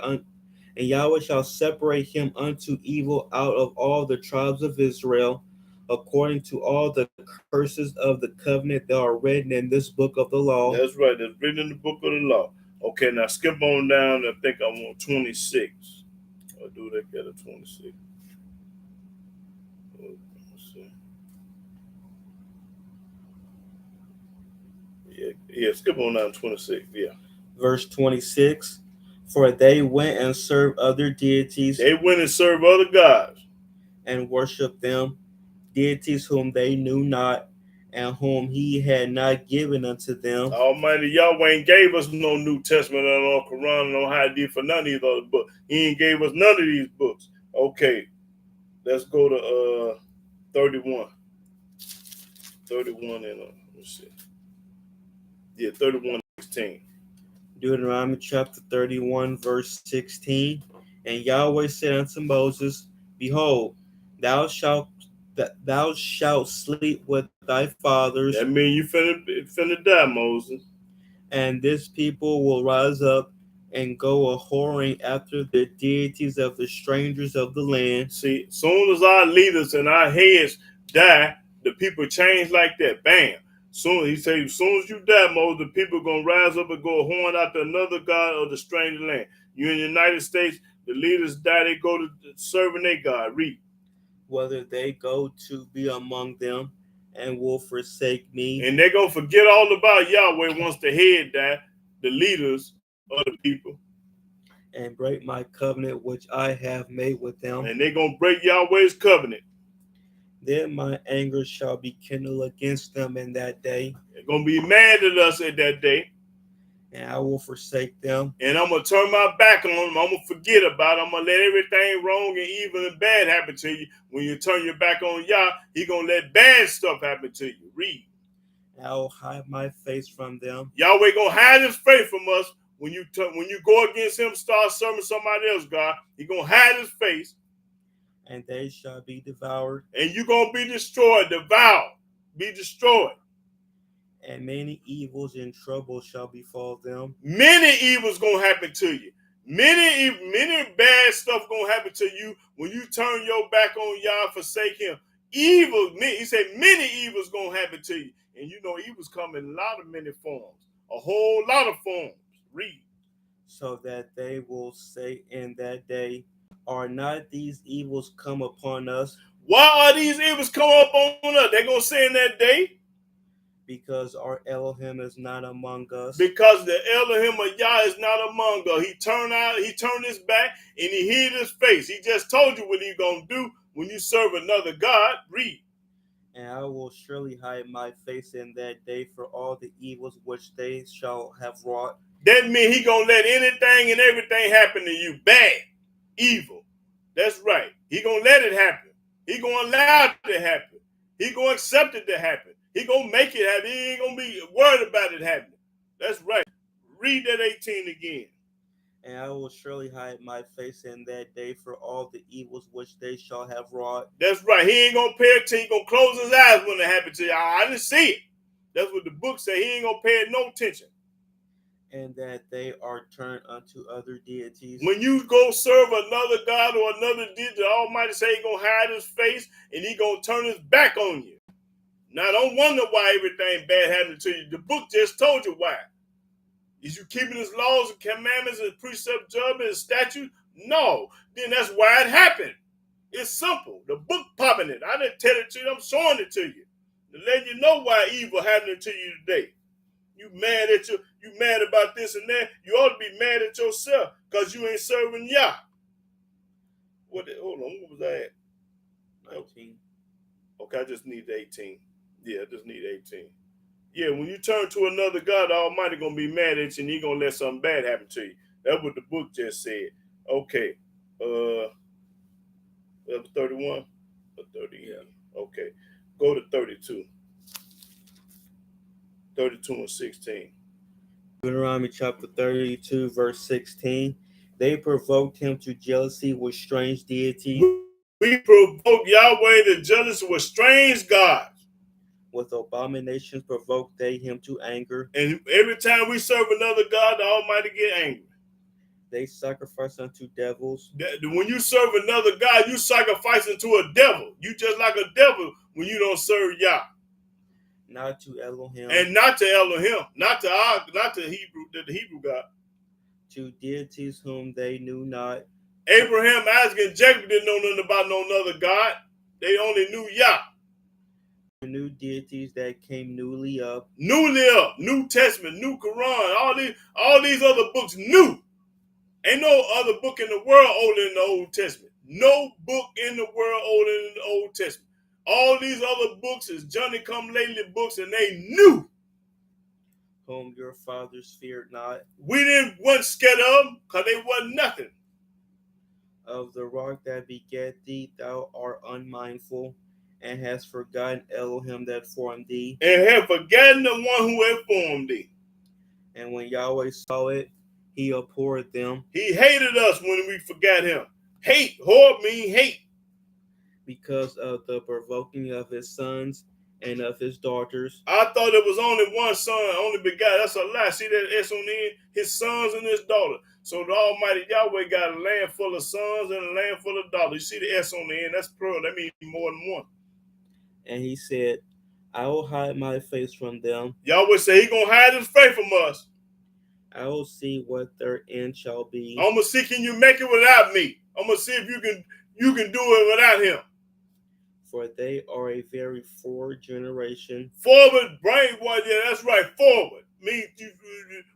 him unto evil out of all the tribes of Israel, according to all the curses of the covenant that are written in this book of the law. That's right. That's written in the book of the law. Okay, now skip on down. I think I want 26. Or do they get a 26? Let's see. Yeah, skip on down 26. Yeah. Verse 26. For they went and served other deities. They went and served other gods. And worshiped them, deities whom they knew not, and whom he had not given unto them. Almighty Yahweh ain't gave us no New Testament or no Quran, no Hadith for none of these other books. He ain't gave us none of these books. Okay, let's go to 31. 31 and let's see. Yeah, 31:16. Deuteronomy chapter 31, verse 16. And Yahweh said unto Moses, Behold, thou shalt sleep with thy fathers. That means you finna die, Moses. And this people will rise up and go a whoring after the deities of the strangers of the land. See, soon as our leaders and our heads die, the people change like that. Bam. Soon as you die, Moses, the people gonna rise up and go a horn after another god of the stranger land. You in the United States, the leaders die, they go to serving their God. Read. Whether they go to be among them and will forsake me. And they're going to forget all about Yahweh once the head die, the leaders of the people. And break my covenant which I have made with them. And they're going to break Yahweh's covenant. Then my anger shall be kindled against them in that day. They're going to be mad at us at that day. And I will forsake them. And I'm going to turn my back on them. I'm going to forget about them. I'm going to let everything wrong and evil and bad happen to you. When you turn your back on Yah, He going to let bad stuff happen to you. Read. And I will hide my face from them. Yahweh going to hide His face from us. When you go against Him, start serving somebody else, God, He going to hide His face. And they shall be devoured. And you're going to be destroyed, devoured, be destroyed. And many evils and troubles shall befall them. Many evils going to happen to you. Many bad stuff going to happen to you when you turn your back on Yah and forsake Him. Evil, He said many evils going to happen to you. And you know evils come in a lot of many forms. A whole lot of forms. Read. So that they will say in that day, are not these evils come upon us? Why are these evils come up on us? They're going to say in that day. Because our Elohim is not among us. Because the Elohim of Yah is not among us. He turned his back and he hid his face. He just told you what he's going to do when you serve another God. Read. And I will surely hide my face in that day for all the evils which they shall have wrought. That means He going to let anything and everything happen to you. Bad, evil. That's right. He going to let it happen. He going to allow it to happen. He going to accept it to happen. He going to make it happen. He ain't going to be worried about it happening. That's right. Read that 18 again. And I will surely hide my face in that day for all the evils which they shall have wrought. That's right. He ain't going to pay attention. He going to close his eyes when it happens to you. I didn't see it. That's what the book say. He ain't going to pay it no attention. And that they are turned unto other deities. When you go serve another God or another deity, the Almighty say He going to hide His face and He going to turn His back on you. Now, don't wonder why everything bad happened to you. The book just told you why. Is you keeping His laws and commandments and precept, judgment, and statutes? No. Then that's why it happened. It's simple. The book popping it. I didn't tell it to you. I'm showing it to you. To let you know why evil happening to you today. You mad about this and that. You ought to be mad at yourself because you ain't serving Yah. Hold on, what was that? 19. Okay, I just need 18. Yeah, I just need 18. Yeah, when you turn to another God, the Almighty gonna be mad at you and he gonna let something bad happen to you. That's what the book just said. Okay. That was 31 or 30. Yeah. Okay. Go to 32. 32 and 16. Deuteronomy chapter 32, verse 16. They provoked him to jealousy with strange deities. We provoke Yahweh to jealousy with strange gods. With abominations provoked they him to anger. And every time we serve another God, the Almighty get angry. They sacrifice unto devils. When you serve another God, you sacrifice unto a devil. You just like a devil when you don't serve Yah. Not to Elohim. And not to Elohim. Not to the Hebrew God. To deities whom they knew not. Abraham, Isaac, and Jacob didn't know nothing about no other God. They only knew Yah. New deities that came newly up. New Testament, New Quran, all these other books new. Ain't no other book in the world older than the Old Testament. No book in the world older than the Old Testament. All these other books is Johnny come lately books and they new. Whom your fathers feared not. We wasn't scared of them because they wasn't nothing. Of the rock that begat thee, thou art unmindful, and hast forgotten Elohim that formed thee. And have forgotten the one who had formed thee. And when Yahweh saw it, he abhorred them. He hated us when we forgot him. Hate, whore mean hate. Because of the provoking of his sons and of his daughters. I thought it was only one son, only begotten. That's a lie. See that S on the end? His sons and his daughter. So the Almighty Yahweh got a land full of sons and a land full of daughters. You see the S on the end? That's plural. That means more than one. And he said, I will hide my face from them. Yahweh said he gonna hide his face from us. I will see what their end shall be. I'm gonna see, can you make it without me? I'm gonna see if you can do it without him. For they are a very forward generation. Forward brainwash, yeah, that's right. Forward means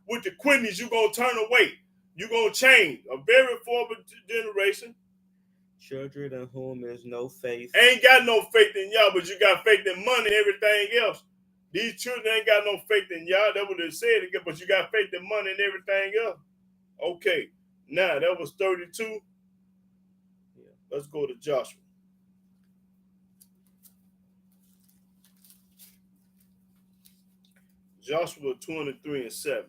with the quidness you gonna turn away. You gonna change. A very forward generation. Children in whom is no faith. Ain't got no faith in Yah, but you got faith in money and everything else. These children ain't got no faith in Yah. That's what they said, but you got faith in money and everything else. Okay, now that was 32. Yeah. Let's go to Joshua. Joshua 23 and 7.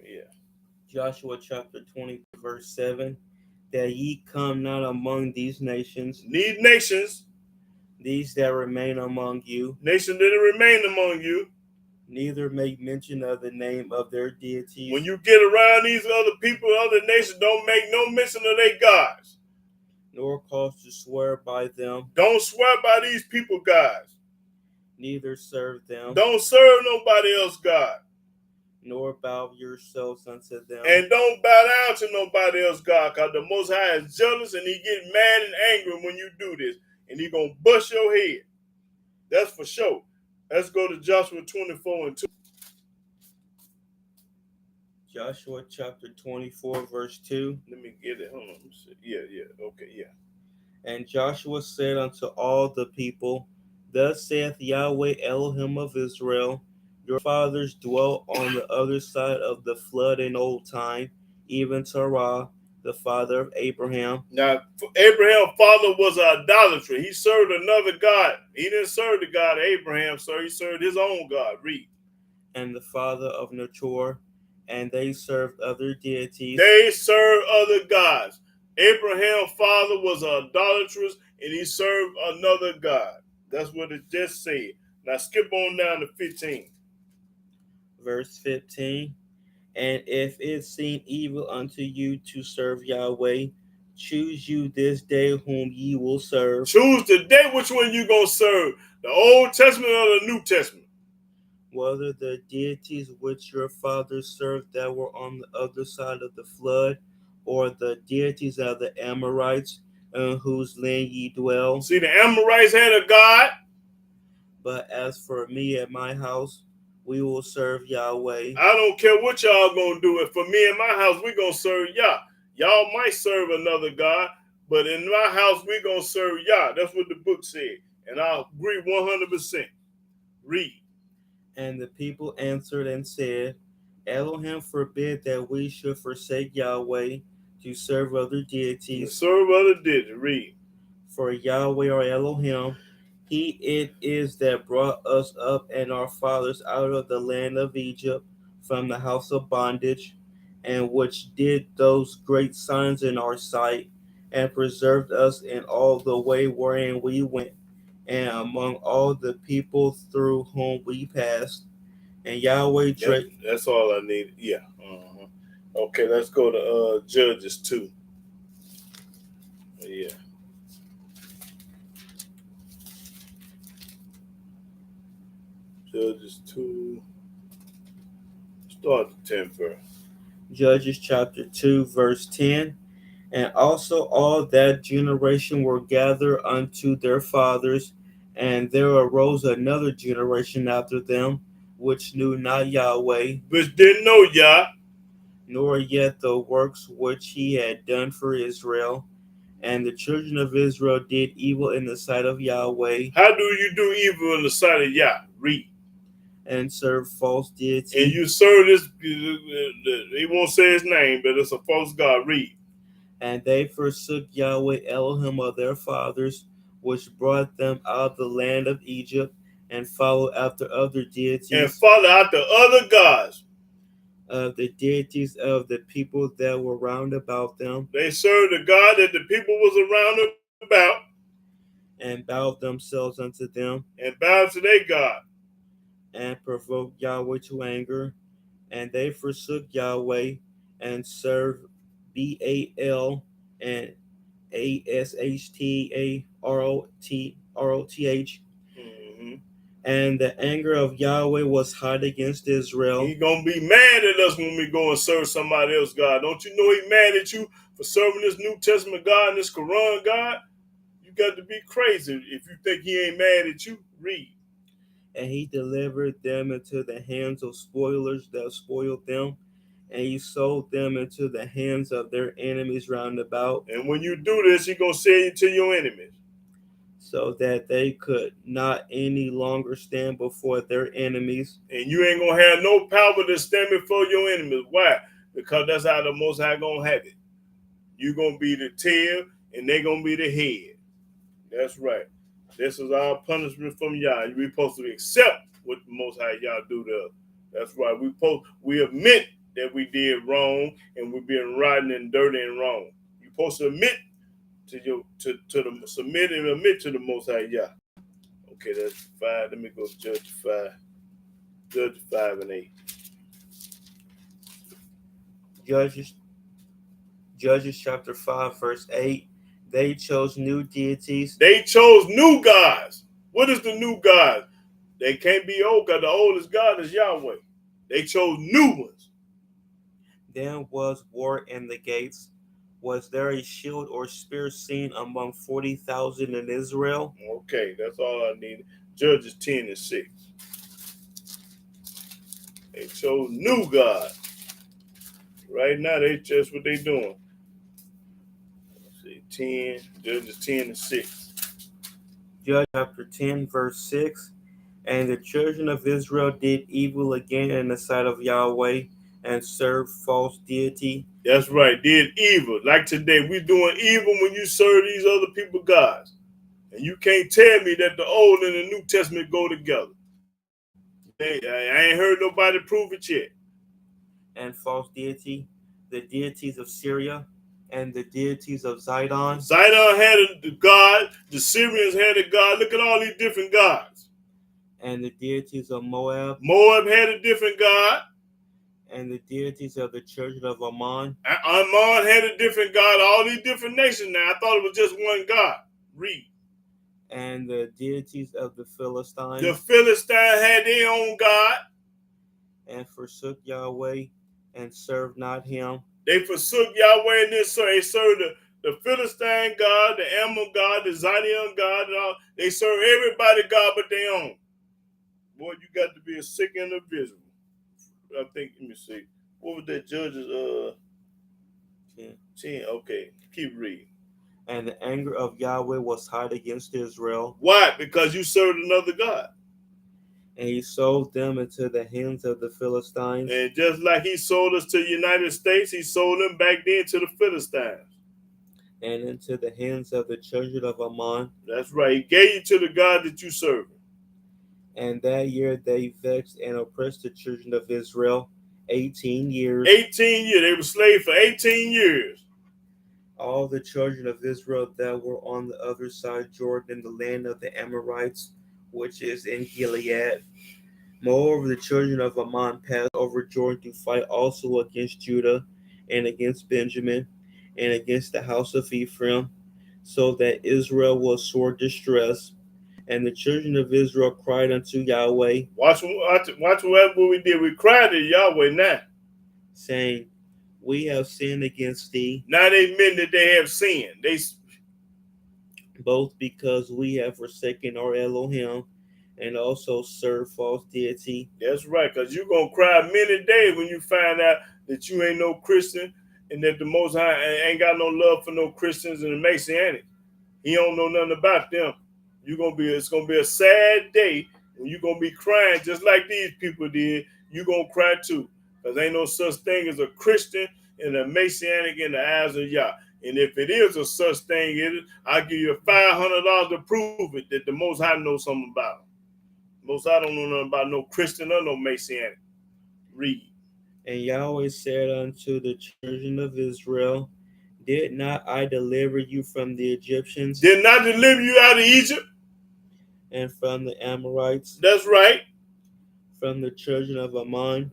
Yeah. Joshua chapter 20, verse 7. That ye come not among these nations. These nations. These that remain among you. Nations that remain among you. Neither make mention of the name of their deities. When you get around these other people, other nations, don't make no mention of their gods. Nor cause to swear by them. Don't swear by these people, gods. Neither serve them. Don't serve nobody else, God. Nor bow yourselves unto them. And don't bow down to nobody else, God, because the Most High is jealous and he get mad and angry when you do this. And he going to bust your head. That's for sure. Let's go to Joshua 24 and 2. Joshua chapter 24, verse 2. Let me get it. Hold on. Let me see. Yeah. Okay, yeah. And Joshua said unto all the people, Thus saith Yahweh Elohim of Israel, your fathers dwelt on the other side of the flood in old time, even Terah, the father of Abraham. Now, Abraham's father was an idolater. He served another God. He didn't serve the God of Abraham, so he served his own God. Read. And the father of Nachor, and they served other deities. They served other gods. Abraham's father was an idolatrous, and he served another God. That's what it just said. Now skip on down to 15. Verse 15. And if it seem evil unto you to serve Yahweh, choose you this day whom ye will serve. Choose the day which one you going to serve, the Old Testament or the New Testament. Whether the deities which your fathers served that were on the other side of the flood, or the deities of the Amorites, in whose land ye dwell. See, the Amorites had a god. But as for me and my house, we will serve Yahweh. I don't care what y'all gonna do. It for me and my house, we gonna serve Yah. Y'all might serve another god, but in my house, we gonna serve Yah. That's what the book said, and I agree 100%. Read. And the people answered and said, Elohim forbid that we should forsake Yahweh to serve other To deities. serve other deities. Read. For Yahweh our Elohim, He it is that brought us up and our fathers out of the land of Egypt from the house of bondage, and which did those great signs in our sight, and preserved us in all the way wherein we went, and among all the people through whom we passed. And Yahweh That's all I need. Yeah. Uh-huh. Okay, let's go to Judges 2. Yeah. Judges 2. Start the 10th verse. Judges chapter 2, verse 10. And also all that generation were gathered unto their fathers, and there arose another generation after them, which knew not Yahweh, Which didn't know Yah. nor yet the works which he had done for Israel. And the children of Israel did evil in the sight of Yahweh. How do you do evil in the sight of Yah? Read. And serve false deities. And you serve this, he won't say his name, but it's a false god. Read. And they forsook Yahweh Elohim of their fathers, which brought them out of the land of Egypt, and followed after other deities. And follow after other gods. Of the deities of the people that were round about them. They served the God that the people was around about. And bowed themselves unto them. And bowed to their God. And provoked Yahweh to anger. And they forsook Yahweh and served Baal and Ashtaroth. Mm-hmm. And the anger of Yahweh was hot against Israel. He's going to be mad at us when we go and serve somebody else, God. Don't you know he's mad at you for serving this New Testament God and this Quran God? You got to be crazy if you think he ain't mad at you. Read. And he delivered them into the hands of spoilers that spoiled them, and he sold them into the hands of their enemies round about. And when you do this, he's going to sell you to your enemies. So that they could not any longer stand before their enemies. And you ain't going to have no power to stand before your enemies. Why? Because that's how the Most High going to have it. You're going to be the tail, and they're going to be the head. That's right. This is our punishment from Yah. We're supposed to accept what the Most High Yah do to us. That's right. We admit that we did wrong, and we've been rotten and dirty and wrong. You're supposed to admit submit and admit to the Most High Yah. Okay, that's 5. Let me go to Judges 5. Judges 5 and 8. Judges chapter 5, verse 8. They chose new deities. They chose new gods. What is the new god? They can't be old, because the oldest God is Yahweh. They chose new ones. Then was war in the gates. Was there a shield or spear seen among 40,000 in Israel? Okay, that's all I need. Judges 10 and 6. They chose new God. Right now, that's what they doing. Let's see, Judges 10 and 6. Judges chapter 10, verse 6. And the children of Israel did evil again in the sight of Yahweh, and served false deity. That's right, did evil. Like today, we're doing evil when you serve these other people gods. And you can't tell me that the Old and the New Testament go together. I ain't heard nobody prove it yet. And false deity, the deities of Syria, and the deities of Zidon. Zidon had a god. The Syrians had a god. Look at all these different gods. And the deities of Moab. Moab had a different god. And the deities of the children of Ammon. Ammon had a different god. All these different nations now. I thought it was just one God. Read. And the deities of the Philistines. The Philistines had their own God. And forsook Yahweh and served not him. They forsook Yahweh and then they served the Philistine God, the Ammon God, the Zion God, and all. They serve everybody God but their own. Boy, you got to be a sick individual. I think, let me see. What was that Judges 10? Okay, keep reading. And the anger of Yahweh was hot against Israel. Why? Because you served another God. And he sold them into the hands of the Philistines. And just like he sold us to the United States, he sold them back then to the Philistines. And into the hands of the children of Ammon. That's right. He gave you to the God that you serve. And that year they vexed and oppressed the children of Israel 18 years. 18 years. They were slaves for 18 years. All the children of Israel that were on the other side Jordan in the land of the Amorites, which is in Gilead. Moreover, the children of Ammon passed over Jordan to fight also against Judah and against Benjamin and against the house of Ephraim, so that Israel was sore distressed. And the children of Israel cried unto Yahweh. Watch what we did. We cried to Yahweh now, saying, we have sinned against thee. Now they meant that they have sinned. Both because we have forsaken our Elohim and also serve false deity. That's right, because you're going to cry many days when you find out that you ain't no Christian and that the Most High ain't got no love for no Christians and the Messianic. He don't know nothing about them. It's going to be a sad day when you're going to be crying just like these people did. You're going to cry too, because ain't no such thing as a Christian and a Messianic in the eyes of Yah. And if it is a such thing, I'll give you $500 to prove it that the Most High knows something about them. Most High don't know nothing about no Christian or no Messianic. Read. And Yahweh said unto the children of Israel, did not I deliver you from the Egyptians? Did not deliver you out of Egypt? And from the Amorites? That's right. From the children of Ammon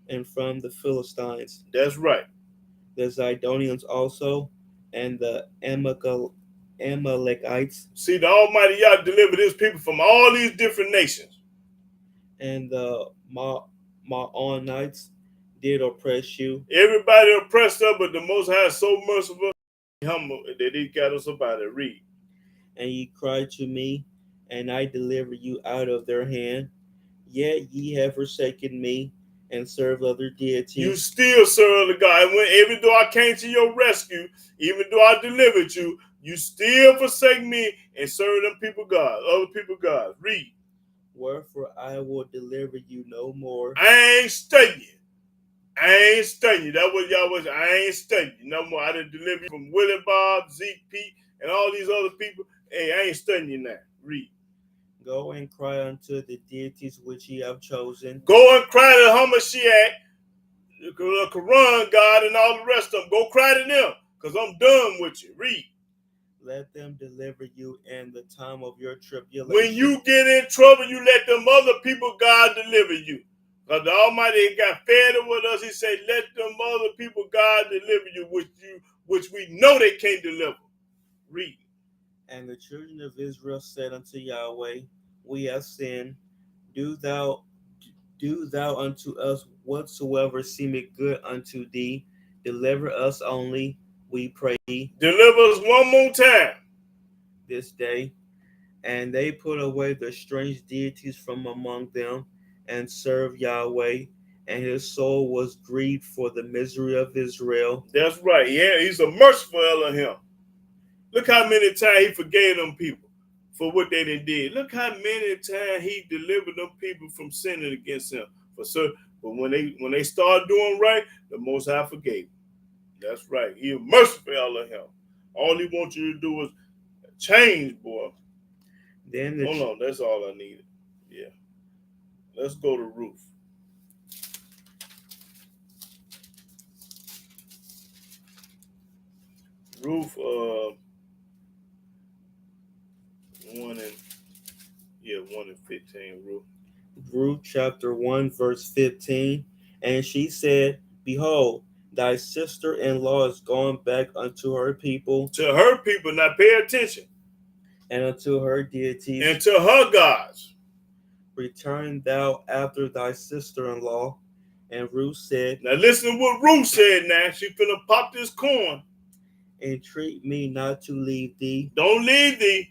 and from the Philistines? That's right. The Zidonians also and the Amalekites. See, the Almighty Yah delivered his people from all these different nations. And the Maonites did oppress you. Everybody oppressed us, but the Most High is so merciful and humble that he got us about it. Read. And ye cried to me, and I delivered you out of their hand. Yet ye have forsaken me and served other deities. You still serve the God. Even though I came to your rescue, even though I delivered you, you still forsake me and serve them people God, other people God. Read. Wherefore I will deliver you no more. I ain't studying you. That was Yahweh. I ain't studying you no more. I done deliver you from Willie Bob, Zeke Pete, and all these other people. Hey, I ain't studying you now. Read. Go and cry unto the deities which ye have chosen. Go and cry to Hamashiach, the Quran God, and all the rest of them. Go cry to them, because I'm done with you. Read. Let them deliver you in the time of your tribulation. When you get in trouble, you let them other people God deliver you. Because the Almighty got fed up with us. He said, let them other people God deliver you, which we know they can't deliver. Read. And the children of Israel said unto Yahweh, we have sinned. Do thou unto us whatsoever seemeth good unto thee. Deliver us only, we pray thee. Deliver us one more time this day. And they put away the strange deities from among them and served Yahweh. And his soul was grieved for the misery of Israel. That's right. Yeah, he's a merciful Elohim. Look how many times he forgave them people for what they did. Look how many times he delivered them people from sinning against him. But when they start doing right, the Most High forgave them. That's right. He's a merciful Elohim. All he wants you to do is change, boy. Hold on, that's all I needed. Yeah. Let's go to Ruth. Ruth 1 and 15, Ruth. Ruth chapter 1, verse 15. And she said, behold, thy sister-in-law is gone back unto her people. To her people, now pay attention. And unto her deities. And to her gods. Return thou after thy sister-in-law. And Ruth said. Now listen to what Ruth said now. She finna pop this corn. Entreat me not to leave thee, Don't leave thee,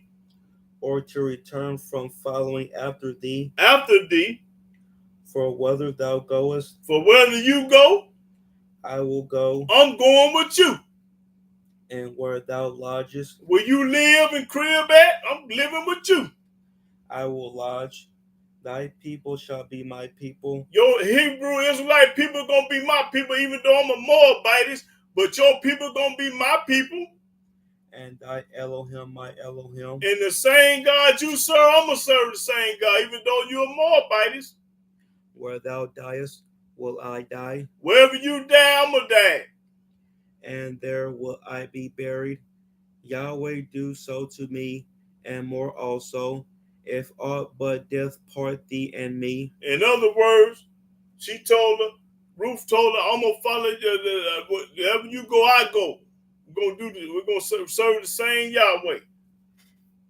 or to return from following after thee. after thee. For whether thou goest, For wherever you go, I will go, I'm going with you. and where thou lodgest, Where you live and crib at, I'm living with you. I will lodge. Thy people shall be my people, Your Hebrew Israelite people gonna be my people, even though I'm a Moabite, but your people gonna be my people. and thy Elohim my Elohim. And the same God you serve, I'm gonna serve the same God, even though you're a Moabite. Where thou diest, will I die, Wherever you die, I'm gonna die. and there will I be buried. Yahweh do so to me, and more also, if aught but death part thee and me. In other words, she told her, Ruth told her, I'm gonna follow you. Wherever you go, I go. We're gonna do this. We're gonna serve the same Yahweh.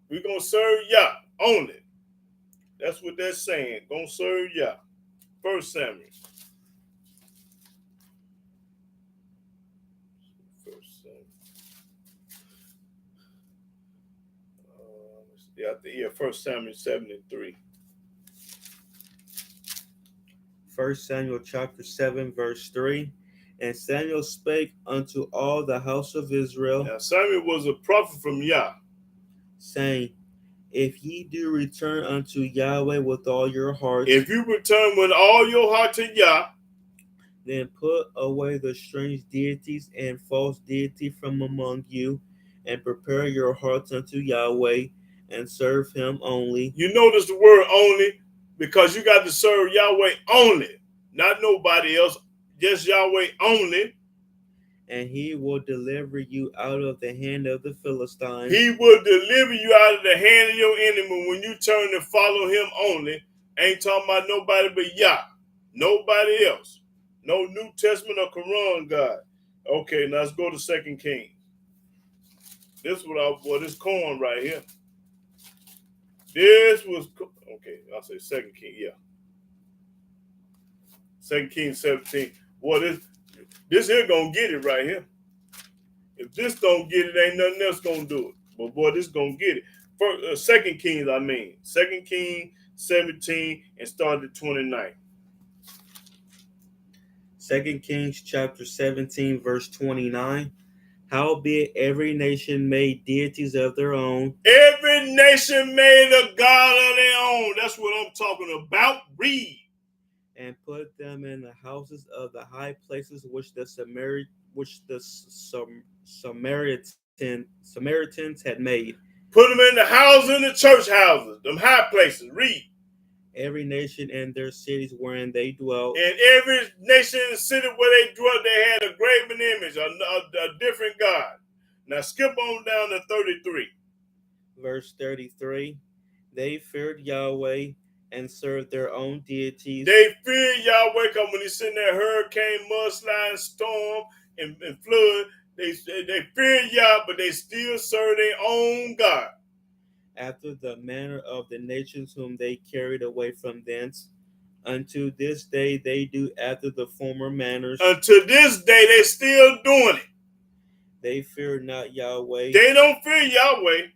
We're gonna serve Yah only. That's what they're saying. Gonna serve Yah. 1 Samuel. 1 Samuel. 1 Samuel 7:3. 1 Samuel chapter 7, verse 3. And Samuel spake unto all the house of Israel, Now Samuel was a prophet from Yah, saying, If ye do return unto Yahweh with all your hearts, if you return with all your heart to Yah, then put away the strange deities and false deity from among you, and prepare your hearts unto Yahweh, and serve him only. you notice the word only because you got to serve Yahweh only, not nobody else, just Yahweh only. And he will deliver you out of the hand of the Philistines. He will deliver you out of the hand of your enemy when you turn and follow him only. Ain't talking about nobody but Yah, nobody else. No New Testament or Quran God. Okay, now let's go to 2 Kings. This this corn right here. This was okay. I'll say 2 Kings. Yeah, 2 Kings 17. Boy, this here gonna get it right here. If this don't get it, ain't nothing else gonna do it. But boy, this gonna get it. First, 2 Kings, 2 Kings 17 and start at 29. 2 Kings chapter 17, verse 29. Howbeit every nation made deities of their own. Every nation made a god of their own. That's what I'm talking about. Read. And put them in the houses of the high places which the Samaritans had made. Put them in the houses and the church houses, them high places. Read. Every nation and their cities wherein they dwelt. And every nation and city where they dwelt, they had a graven image, a different God. Now skip on down to 33. Verse 33. They feared Yahweh and served their own deities. They feared Yahweh because when he's sitting there, hurricane, mudslide, storm, and flood, they feared Yah, but they still serve their own God. After the manner of the nations whom they carried away from thence. Unto this day they do after the former manners. Until this day, they still doing it. They fear not Yahweh. They don't fear Yahweh.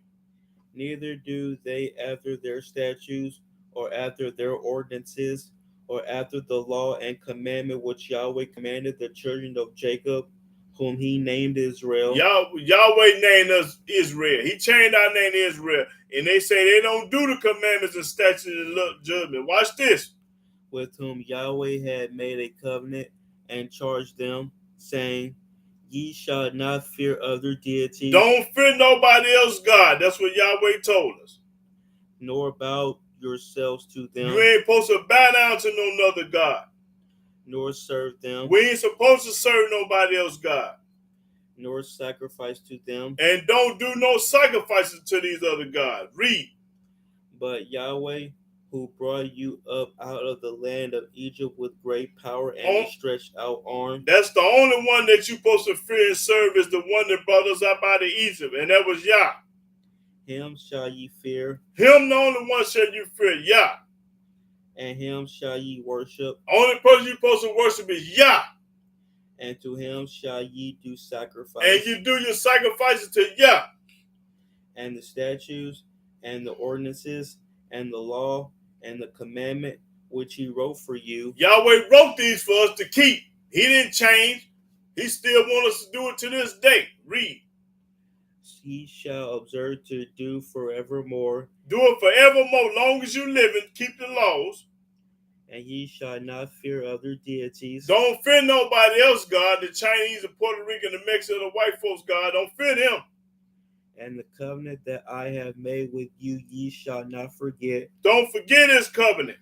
Neither do they after their statutes, or after their ordinances, or after the law and commandment which Yahweh commanded the children of Jacob, whom he named Israel. Yahweh named us Israel. He changed our name to Israel. And they say they don't do the commandments and statutes and judgment. Watch this. With whom Yahweh had made a covenant and charged them, saying, Ye shall not fear other deities. Don't fear nobody else, God. That's what Yahweh told us. Nor bow yourselves to them. You ain't supposed to bow down to no other God. Nor serve them. We ain't supposed to serve nobody else, God. Nor sacrifice to them. And don't do no sacrifices to these other gods. Read. But Yahweh, who brought you up out of the land of Egypt with great power and a stretched out arm. That's the only one that you're supposed to fear and serve, is the one that brought us up out of Egypt, and that was Yah. Him shall ye fear. Him the only one shall you fear, Yah. And him shall ye worship. Only person you're supposed to worship is Yah. and to him shall ye do sacrifice. And you do your sacrifices to Yah. And the statutes and the ordinances and the law and the commandment which he wrote for you. Yahweh wrote these for us to keep. He didn't change. He still wants us to do it to this day. Read. Ye shall observe to do forevermore. Do it forevermore. Long as you live and keep the laws. And ye shall not fear other deities. Don't fear nobody else, God. The Chinese, the Puerto Rican, the Mexican, the white folks, God. Don't fear them. And the covenant that I have made with you ye shall not forget. Don't forget his covenant.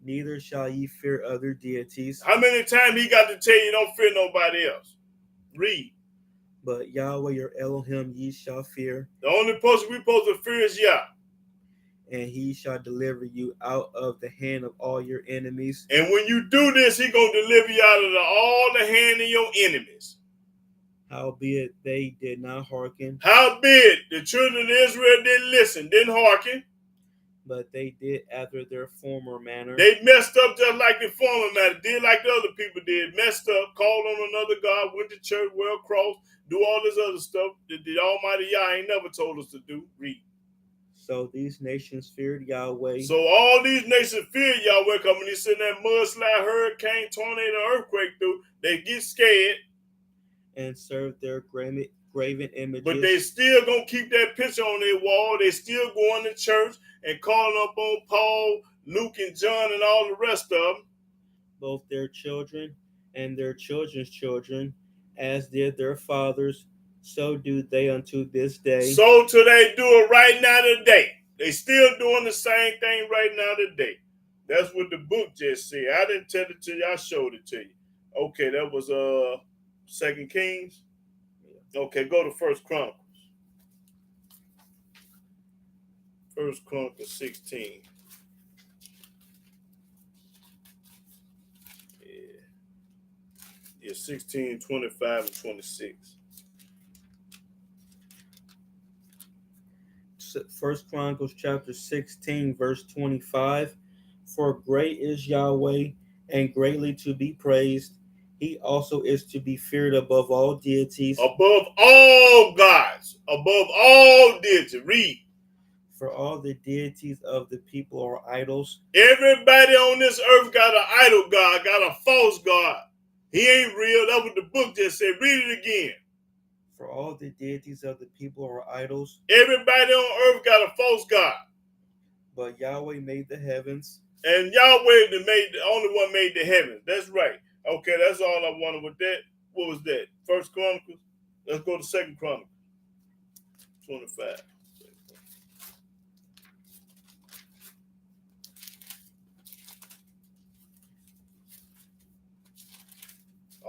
Neither shall ye fear other deities. How many times he got to tell you don't fear nobody else? Read. But Yahweh your Elohim ye shall fear. The only person we're supposed to fear is Yah. And he shall deliver you out of the hand of all your enemies. And when you do this, he going to deliver you out of all the hand of your enemies. Howbeit they did not hearken. Howbeit the children of Israel didn't listen, didn't hearken. But they did after their former manner. They messed up just like the former manner, did like the other people did. Messed up, called on another God, went to church, wear a cross, do all this other stuff that the Almighty Yah ain't never told us to do. Read. So these nations feared Yahweh. So all these nations fear Yahweh coming. He send that mudslide, hurricane, tornado, earthquake through. They get scared. And serve their graven images. But they still gonna keep that picture on their wall. They still going to church and calling up on Paul, Luke, and John, and all the rest of them. Both their children and their children's children, as did their fathers, so do they unto this day. So till they do it right now today. They still doing the same thing right now today. That's what the book just said. I didn't tell it to you. I showed it to you. Okay, that was 2 Kings. Okay, go to 1 Chronicles. 1 Chronicles 16. Yeah, 16, 25, and 26. 1 Chronicles chapter 16, verse 25. For great is Yahweh, and greatly to be praised. He also is to be feared above all deities. Above all gods. Above all deities. Read. For all the deities of the people are idols. Everybody on this earth got an idol god, got a false god. He ain't real. That's what the book just said. Read it again. For all the deities of the people are idols. Everybody on earth got a false god. But Yahweh made the heavens. And Yahweh the only one made the heavens. That's right. Okay, that's all I wanted with that. What was that? 1 Chronicles? Let's go to 2 Chronicles. 25.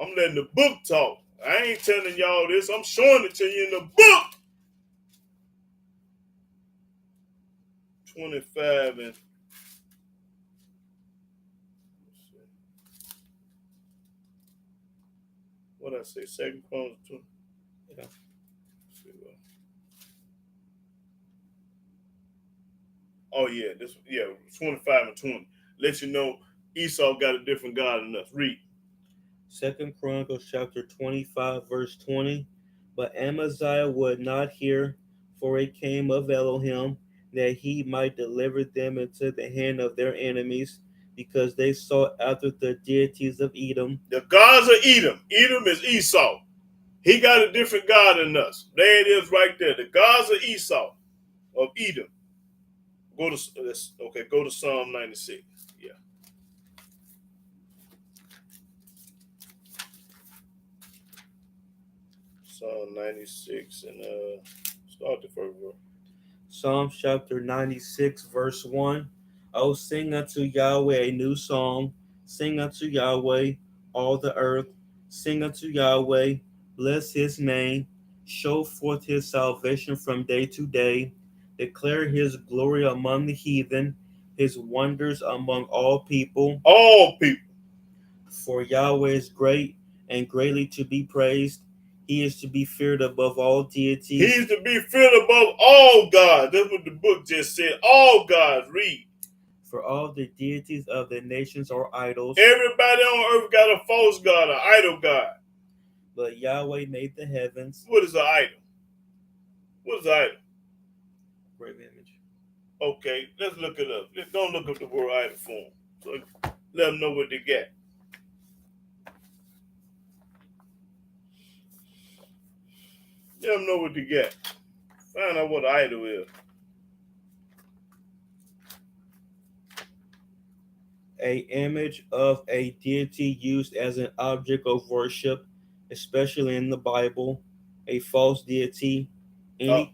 I'm letting the book talk. I ain't telling y'all this. I'm showing it to you in the book. 25 and what I say? 2 Chronicles 2. Yeah. Oh yeah, 25 and 20. Let you know Esau got a different God than us. Read. 2 Chronicles chapter 25, verse 20. But Amaziah would not hear, for it came of Elohim, that he might deliver them into the hand of their enemies, because they sought after the deities of Edom. The gods of Edom. Edom is Esau. He got a different God than us. There it is right there. The gods of Esau, of Edom. Go to Psalm 96. Yeah. Psalm 96 and start the first verse. Psalm chapter 96, verse 1. O sing unto Yahweh a new song. Sing unto Yahweh all the earth. Sing unto Yahweh. Bless his name. Show forth his salvation from day to day. Declare his glory among the heathen, his wonders among all people. All people. For Yahweh is great and greatly to be praised. He is to be feared above all deities. He is to be feared above all gods. That's what the book just said. All gods. Read. For all the deities of the nations are idols, Everybody on earth got a false god, an idol god. but Yahweh made the heavens. What is an idol? What is an idol? Graven image. Okay, let's look it up. Don't look up the word idol for them. So let them know what they get. Let them know what they get. Find out what an idol is. A image of a deity used as an object of worship, especially in the Bible. A false deity. A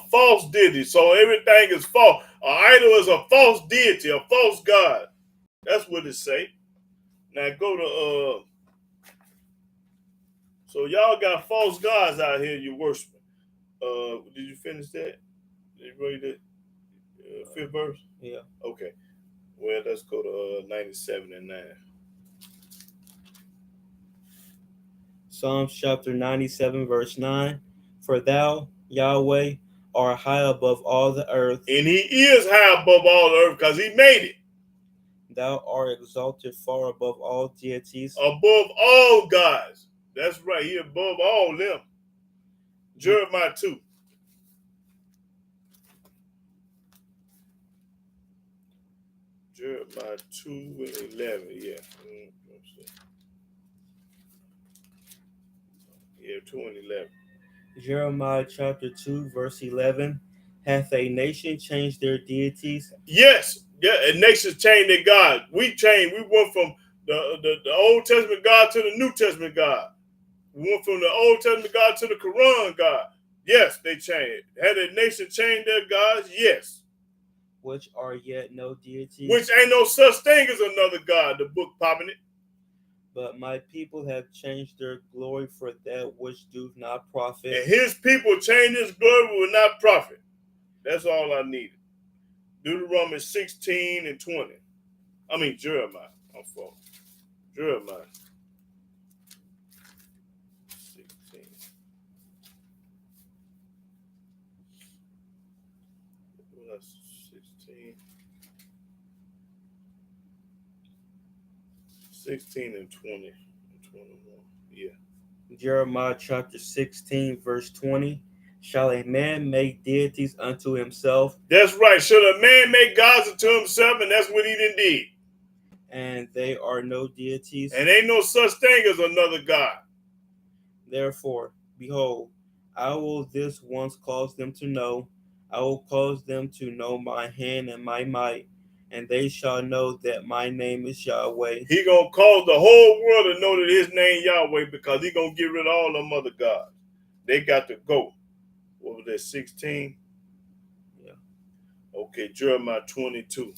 false deity. So everything is false. An idol is a false deity, a false god. That's what it say. Now go to so y'all got false gods out here you worshiping. Did you finish that? Did you read it? Fifth verse? Yeah. Okay. Well, let's go to 97 and 9. Psalms chapter 97, verse 9. For thou, Yahweh, art high above all the earth. And he is high above all the earth because he made it. Thou art exalted far above all deities. Above all gods. That's right. He above all them. Jeremiah 2. Jeremiah 2 and 11. Yeah. Yeah, 2 and 11. Jeremiah chapter 2, verse 11. Hath a nation changed their deities? Yes. Yeah, and nations changed their God. We went from the Old Testament God to the New Testament God. We went from the Old Testament God to the Quran God. Yes, they changed. Had a nation changed their gods? Yes. Which are yet no deities. Which ain't no such thing as another God, the book popping it. But my people have changed their glory for that which do not profit. And his people changed his glory will not profit. That's all I needed. Deuteronomy 16 and 20. I mean, Jeremiah. I'm fault. Jeremiah 16. That's 16. 16 and 20 and 21. Yeah. Jeremiah chapter 16, verse 20. Shall a man make deities unto himself? That's right. Should a man make gods unto himself? And that's what he done did. And they are no deities. And ain't no such thing as another God. Therefore, behold, I will this once cause them to know. I will cause them to know my hand and my might, and they shall know that my name is Yahweh. He gonna cause the whole world to know that his name Yahweh because he gonna get rid of all them other gods. They got to go. What was that, 16? Yeah. Okay, Jeremiah 22.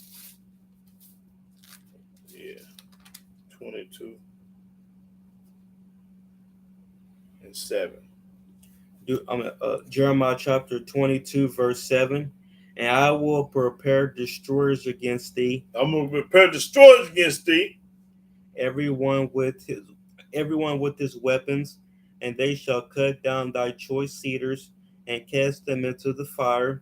Yeah, 22 and 7. Jeremiah chapter 22, verse 7. And I will prepare destroyers against thee. I'm gonna prepare destroyers against thee. Everyone with his weapons, and they shall cut down thy choice cedars and cast them into the fire.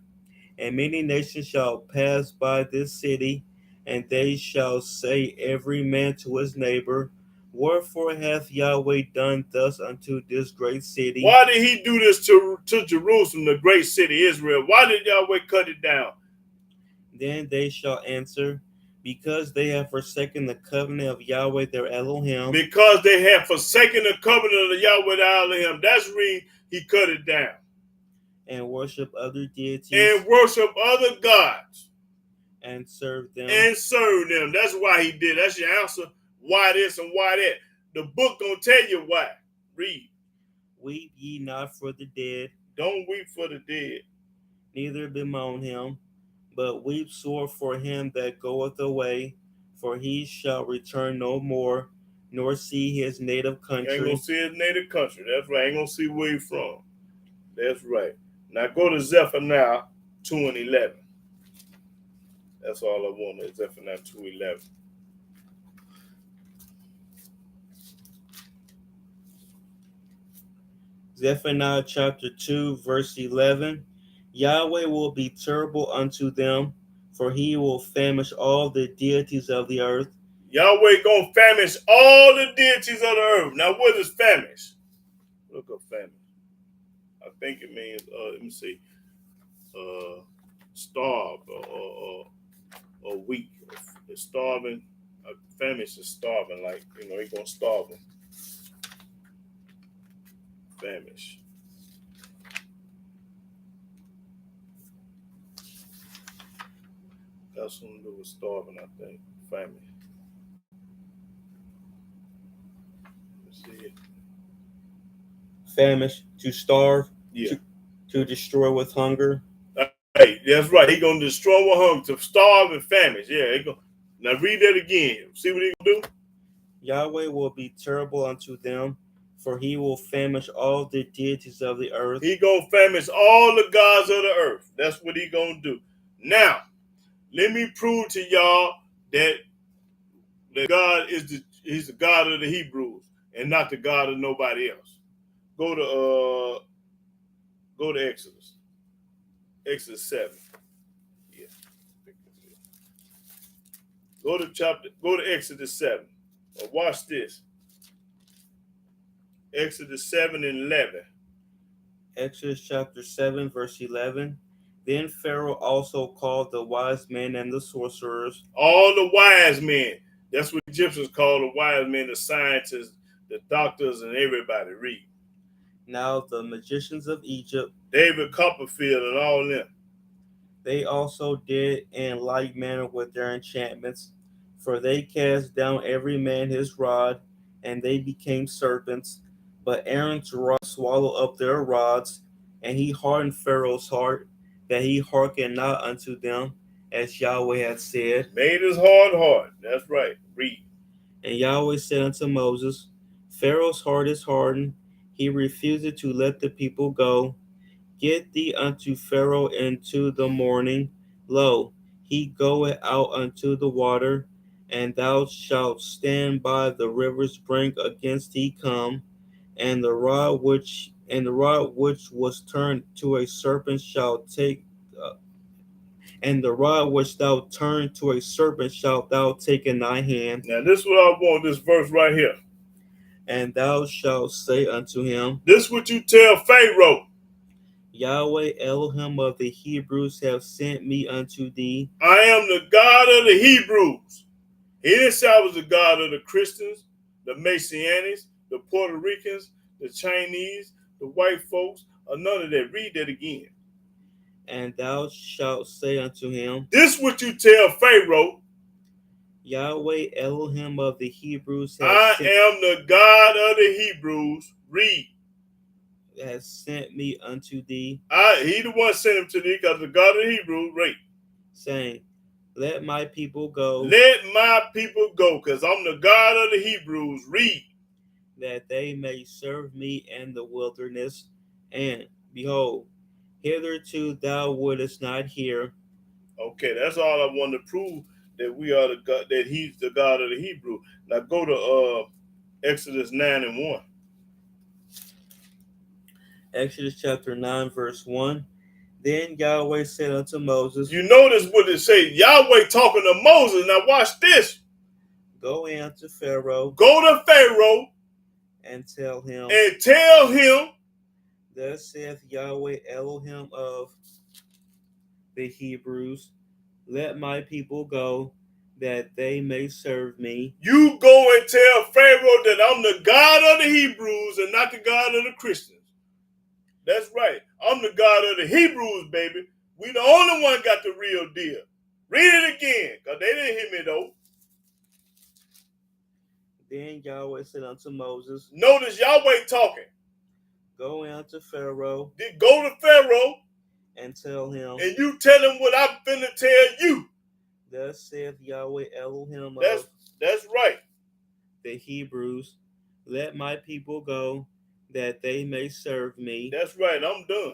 And many nations shall pass by this city, and they shall say every man to his neighbor, wherefore hath Yahweh done thus unto this great city? Why did he do this to Jerusalem, the great city Israel? Why did Yahweh cut it down? Then they shall answer, because they have forsaken the covenant of Yahweh their Elohim. Because they have forsaken the covenant of Yahweh their Elohim. That's why he cut it down. And worship other deities. And worship other gods. And serve them. That's why he did. That's your answer. Why this and why that? The book gonna tell you why. Read. Weep ye not for the dead. Don't weep for the dead. Neither bemoan him, but weep sore for him that goeth away, for he shall return no more, nor see his native country. Ain't gonna see his native country. That's right. Ain't gonna see where he's from. That's right. Now go to Zephaniah 2 and 11. That's all I want is Zephaniah 2:11. Zephaniah chapter 2, verse 11. Yahweh will be terrible unto them, for he will famish all the deities of the earth. Yahweh gonna famish all the deities of the earth. Now, what is famish? Look up famish. I think it means, let me see, starve or weak. It's starving. Famish is starving, like, he gonna starve them. Famish. Got something to do with starving, I think. Famish. Let's see it. Famish, to starve, Yeah. to destroy with hunger. Hey, that's right. He gonna destroy with hunger, to starve and famish. Yeah. Now read that again. See what he gonna do? Yahweh will be terrible unto them, for he will famish all the deities of the earth. He gonna famish all the gods of the earth. That's what he gonna do. Now, let me prove to y'all that God he's the God of the Hebrews and not the God of nobody else. Go to Exodus. Exodus 7. Yeah. Go to Exodus 7. Watch this. Exodus 7 and 11. Exodus chapter 7, verse 11. Then Pharaoh also called the wise men and the sorcerers. All the wise men. That's what Egyptians call the wise men, the scientists, the doctors, and everybody. Read. Now the magicians of Egypt, David Copperfield and all them. they also did in like manner with their enchantments, for they cast down every man his rod, and they became serpents. But Aaron's rod swallowed up their rods, and he hardened Pharaoh's heart, that he hearkened not unto them, as Yahweh had said. Made his hard. That's right. Read. And Yahweh said unto Moses, Pharaoh's heart is hardened, he refuseth to let the people go. Get thee unto Pharaoh into the morning. Lo, he goeth out unto the water, and thou shalt stand by the river's brink against he come, and the rod which was turned to a serpent shalt take, and the rod which thou turned to a serpent shalt thou take in thy hand. Now this is what I want, this verse right here. And thou shalt say unto him, this is what you tell Pharaoh. Yahweh Elohim of the Hebrews have sent me unto thee. I am the God of the Hebrews. He didn't say I was the God of the Christians, the Messianics, the Puerto Ricans, the Chinese, the white folks, or none of that. Read that again. And thou shalt say unto him, this is what you tell Pharaoh. Yahweh Elohim of the Hebrews I am the God of the Hebrews. Read. Has sent me unto thee. He the one sent him to thee, because the God of the Hebrews, right? Saying, let my people go. Let my people go, because I'm the God of the Hebrews. Read. That they may serve me in the wilderness. And behold, hitherto thou wouldest not hear. Okay, that's all I want to prove, that we are the God, that he's the God of the Hebrew. Now go to Exodus 9 and 1. Exodus chapter 9, verse 1. Then Yahweh said unto Moses. You notice what it says. Yahweh talking to Moses. Now watch this. Go in to Pharaoh. Go to Pharaoh. And tell him. Thus saith Yahweh Elohim of the Hebrews, let my people go, that they may serve me. You go and tell Pharaoh that I'm the God of the Hebrews and not the God of the Christians. That's right. I'm the God of the Hebrews, baby. We the only one got the real deal. Read it again, because they didn't hear me though. Then Yahweh said unto Moses. Notice Yahweh talking. Go in to Pharaoh. Go to Pharaoh. And tell him. And you tell him what I'm finna tell you. Thus saith Yahweh Elohim of that's right. The Hebrews, let my people go, that they may serve me. That's right, I'm done.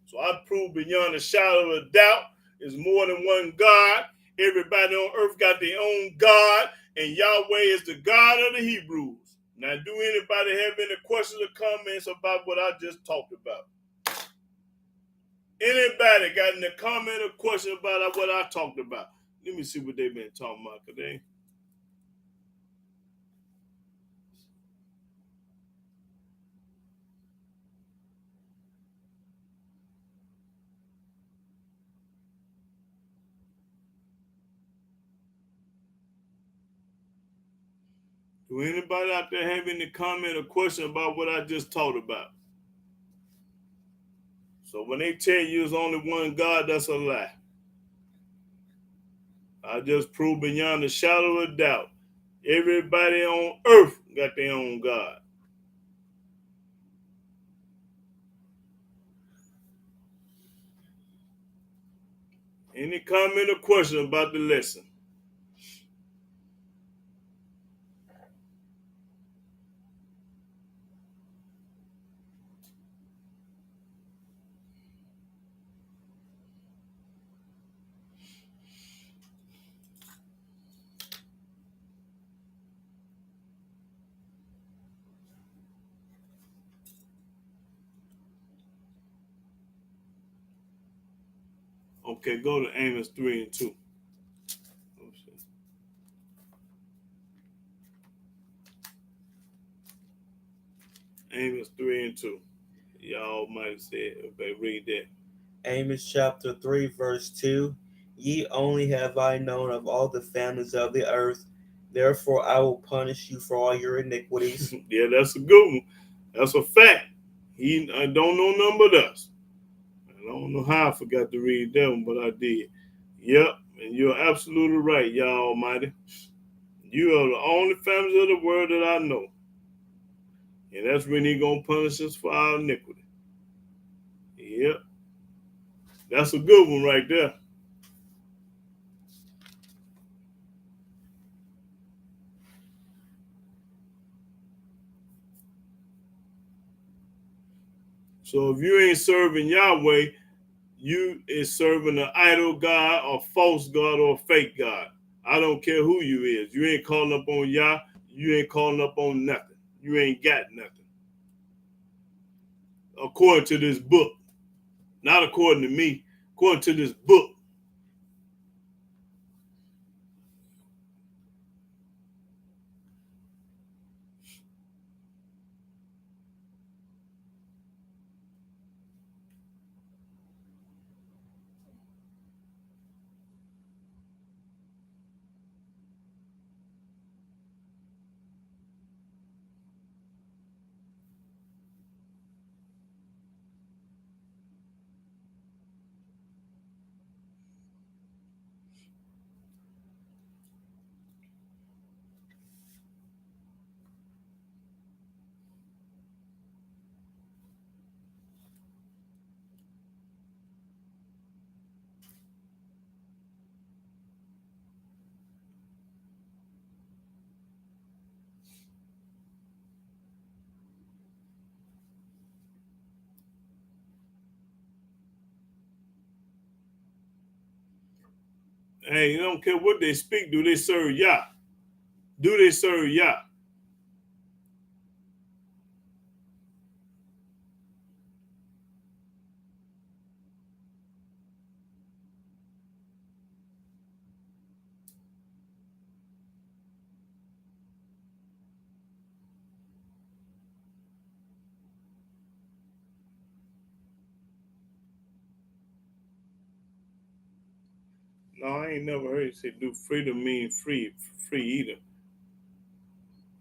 So I prove beyond a shadow of a doubt, there's more than one God. Everybody on earth got their own God, and Yahweh is the God of the Hebrews. Now, do anybody have any questions or comments about what I just talked about? Anybody got any comment or question about what I talked about? Let me see what they've been talking about today. Do anybody out there have any comment or question about what I just talked about? So when they tell you there's only one God, that's a lie. I just proved beyond a shadow of a doubt. Everybody on earth got their own God. Any comment or question about the lesson? Okay, go to Amos 3 and 2. Amos 3 and 2. Y'all might have said, okay, read that. Amos chapter 3, verse 2. Ye only have I known of all the families of the earth. Therefore I will punish you for all your iniquities. Yeah, that's a good one. That's a fact. I don't know nothing but us. I don't know how I forgot to read that one, but I did. Yep, and you're absolutely right, Yah Almighty. You are the only families of the world that I know. And that's when He's going to punish us for our iniquity. Yep. That's a good one right there. So if you ain't serving Yahweh, you is serving an idol God, a false God, or a fake God. I don't care who you is. You ain't calling up on Yah. You ain't calling up on nothing. You ain't got nothing. According to this book. Not according to me. According to this book. Hey, you don't care what they speak. Do they serve Yah? Do they serve Yah? No, I ain't never heard you say do freedom mean free either.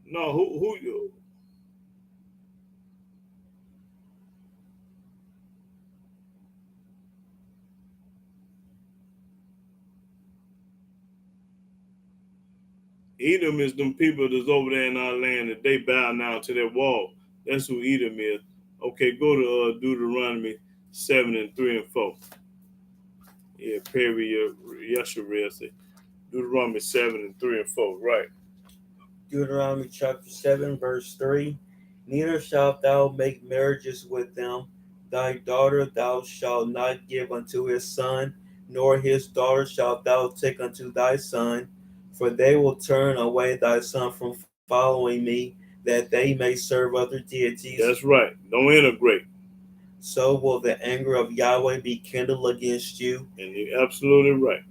No, who Edom is them people that's over there in our land that they bow now to their wall. That's who Edom is. Okay, go to Deuteronomy 7 and 3 and 4. Yeah, Perry Yeshua said Deuteronomy 7 and 3 and 4. Right. Deuteronomy chapter 7, verse 3. Neither shalt thou make marriages with them. Thy daughter thou shalt not give unto his son, nor his daughter shalt thou take unto thy son, for they will turn away thy son from following me, that they may serve other deities. That's right. Don't integrate. so will the anger of Yahweh be kindled against you, And you're absolutely right.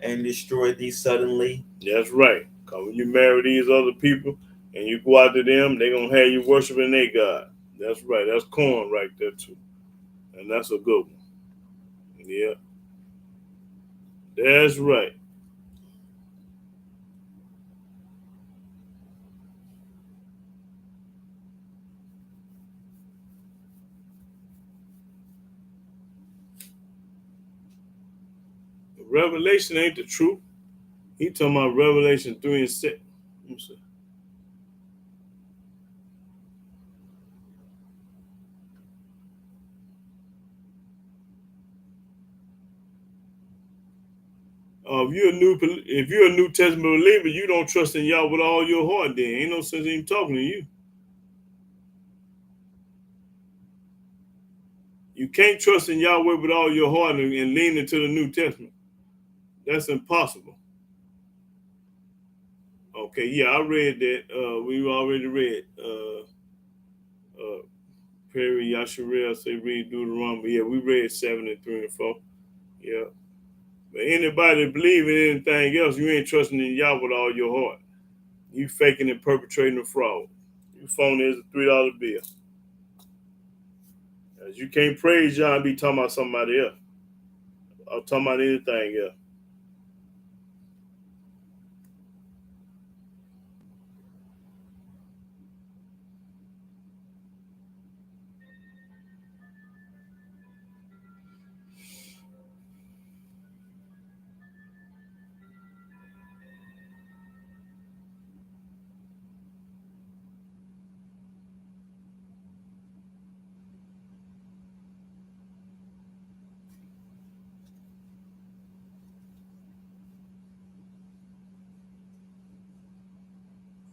and destroy thee suddenly. That's right. Because when you marry these other people and you go out to them, they're going to have you worshiping their God. That's right. That's corn right there, too. And that's a good one. Yeah. That's right. Revelation ain't the truth. He talking about Revelation 3 and 6. Let me see. If you're a New Testament believer, you don't trust in Yah with all your heart. Then ain't no sense in even talking to you. You can't trust in Yahweh with all your heart and lean into the New Testament. That's impossible. Okay, yeah, I read that. We already read. Perry Yasharel say read Deuteronomy. Yeah, we read 7 and 3 and 4. Yeah. But anybody that believe in anything else, you ain't trusting in Yah with all your heart. You faking and perpetrating a fraud. Your phone is a $3 bill. As you can't praise Yah and be talking about somebody else. Or talking about anything else.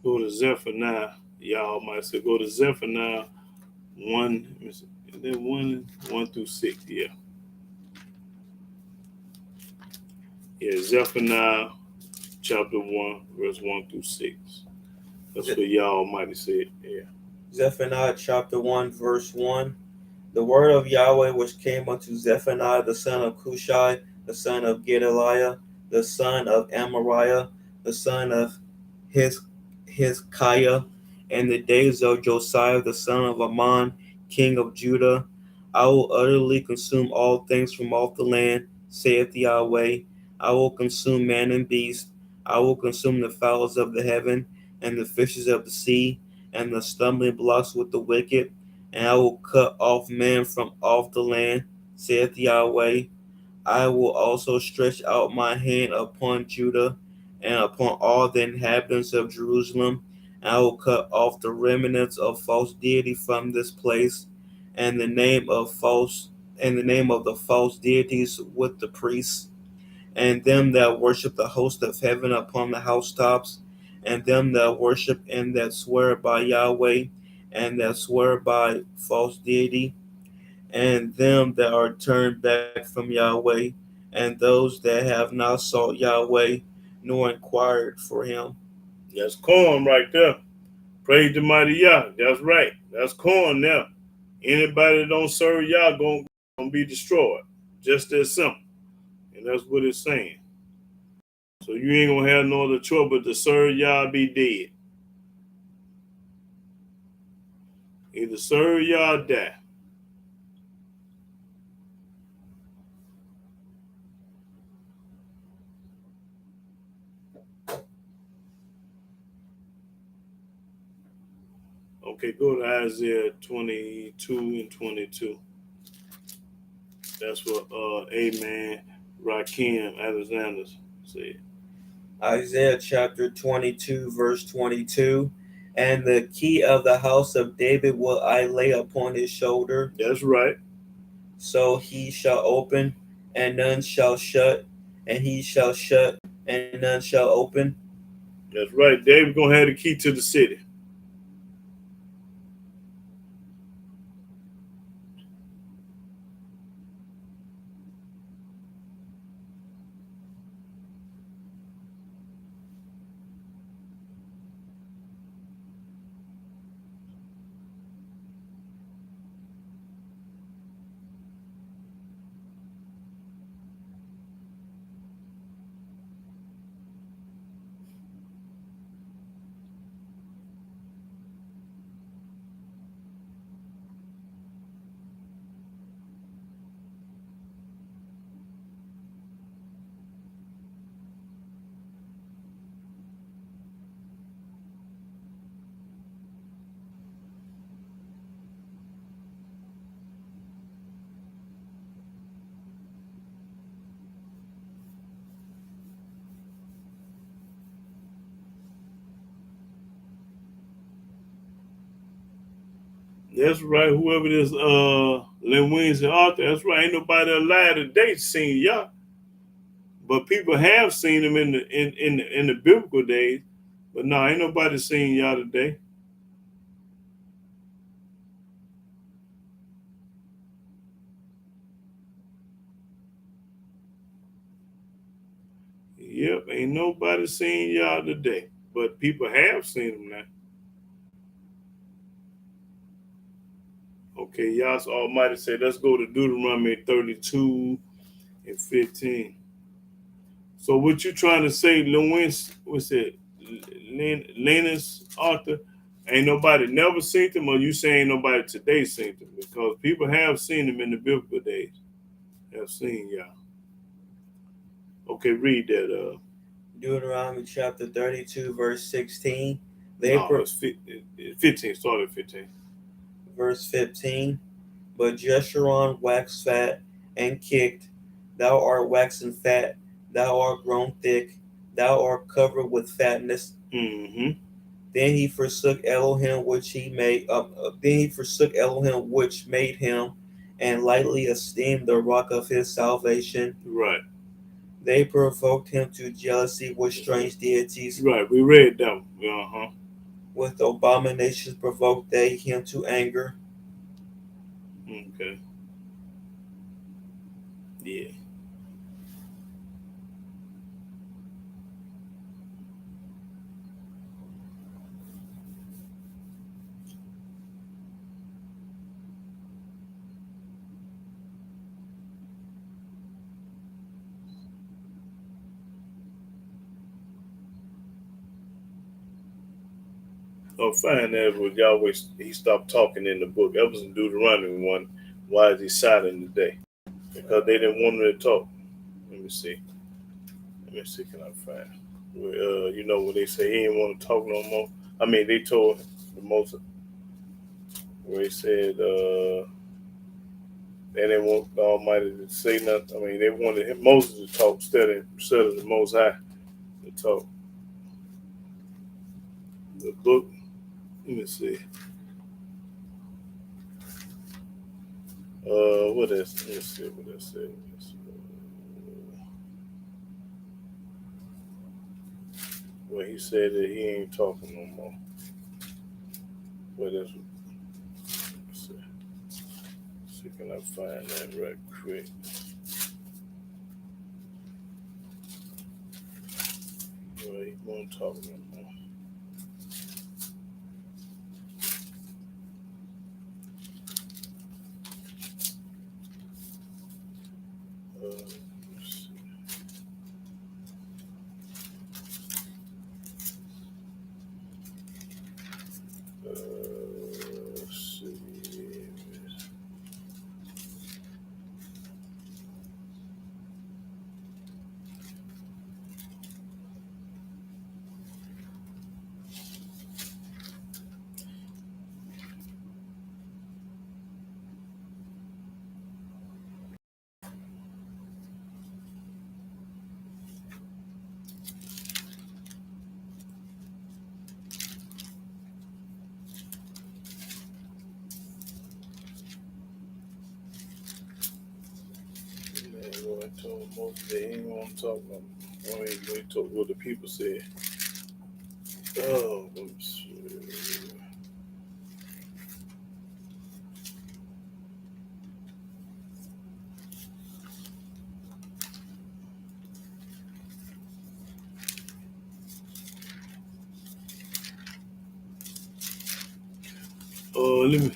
Go to Zephaniah. Y'all might say go to Zephaniah 1. Is that 1 through 6? Yeah. Yeah, Zephaniah chapter 1, verse 1 through 6. That's what Yah Almighty said. Yeah. Zephaniah chapter 1, verse 1. The word of Yahweh which came unto Zephaniah the son of Cushai, the son of Gedaliah, the son of Amariah, the son of Hezekiah, in the days of Josiah the son of Ammon, king of Judah. I will utterly consume all things from off the land, saith Yahweh. I will consume man and beast. I will consume the fowls of the heaven, and the fishes of the sea, and the stumbling blocks with the wicked. And I will cut off man from off the land, saith Yahweh. I will also stretch out my hand upon Judah and upon all the inhabitants of Jerusalem. And I will cut off the remnants of false deity from this place, and the name of the false deities with the priests, and them that worship the host of heaven upon the housetops, and them that worship and that swear by Yahweh, and that swear by false deity, and them that are turned back from Yahweh, and those that have not sought Yahweh, nor inquired for him. That's corn right there. Praise the mighty Yah. That's right. That's corn now. Anybody that don't serve Yah gonna be destroyed. Just that simple. And that's what it's saying. So you ain't gonna have no other choice but to serve Yah, be dead. Either serve Yah or die. Okay, go to Isaiah 22 and 22. That's what Amen Rakim Alexander said. Isaiah chapter 22, verse 22. And the key of the house of David will I lay upon his shoulder. That's right. So he shall open, and none shall shut, and he shall shut, and none shall open. That's right. David gonna have the key to the city. That's right. Whoever this Lynn Williams and Arthur, that's right. Ain't nobody alive today seen Yah. But people have seen him in the biblical days. But no, ain't nobody seen Yah today. Yep, ain't nobody seen Yah today. But people have seen him now. Okay, Yah's Almighty said, let's go to Deuteronomy 32 and 15. So what you trying to say, Lewis, what's it, Linus Arthur, ain't nobody never seen him, or you saying nobody today seen him? Because people have seen him in the biblical days. Have seen Yah. Okay, read that. Deuteronomy chapter 32, verse 16. It's 15. Start at 15. Verse 15. But Jeshurun waxed fat and kicked. Thou art waxen fat. Thou art grown thick. Thou art covered with fatness. Mm-hmm. Then he forsook Elohim which he made. Then he forsook Elohim which made him, and lightly esteemed the rock of his salvation. Right. They provoked him to jealousy with strange deities. Right. We read them. Uh-huh. With abominations provoked they him to anger. Okay. Yeah. Find that with Yahweh, he stopped talking in the book. That was in Deuteronomy 1. Why is he silent today? Because they didn't want him to talk. Let me see. Can I find? You know, when they say he didn't want to talk no more. I mean, they told the Moses, where he said they didn't want the Almighty to say nothing. I mean, they wanted Moses to talk instead of the Most High to talk. The book. Let me see. What is? Let me see what that said. Well, he said that he ain't talking no more. What is? Let's see, can I find that right quick? Well, he won't talk no more. I told Moses that he ain't want to talk about it. I mean, we talk what the people said. Oh, let me see. Let me.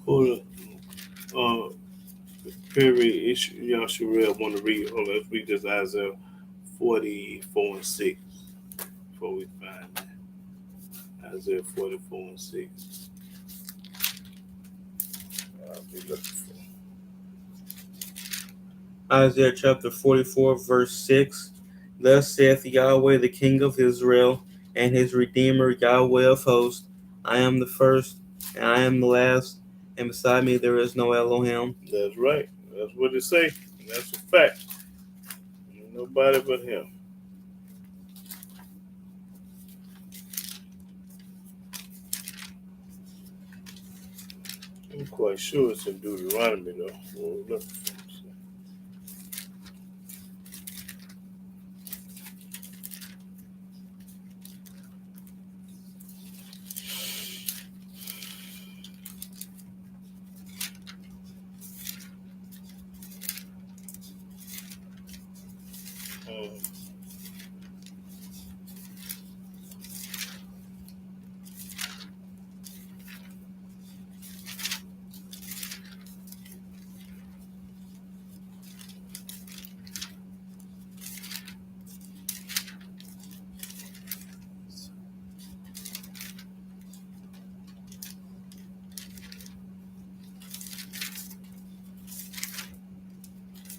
Hold up. Perry issue. Y'all should really want to read. Hold on, let's read this Isaiah 44 and 6 before we find that. Isaiah 44 and 6. I'll be looking for. Isaiah chapter 44, verse 6. Thus saith Yahweh, the King of Israel, and his Redeemer, Yahweh of hosts, I am the first, and I am the last, and beside me there is no Elohim. That's right. That's what it say. That's a fact. Nobody but him. I'm quite sure it's in Deuteronomy though. Well, look.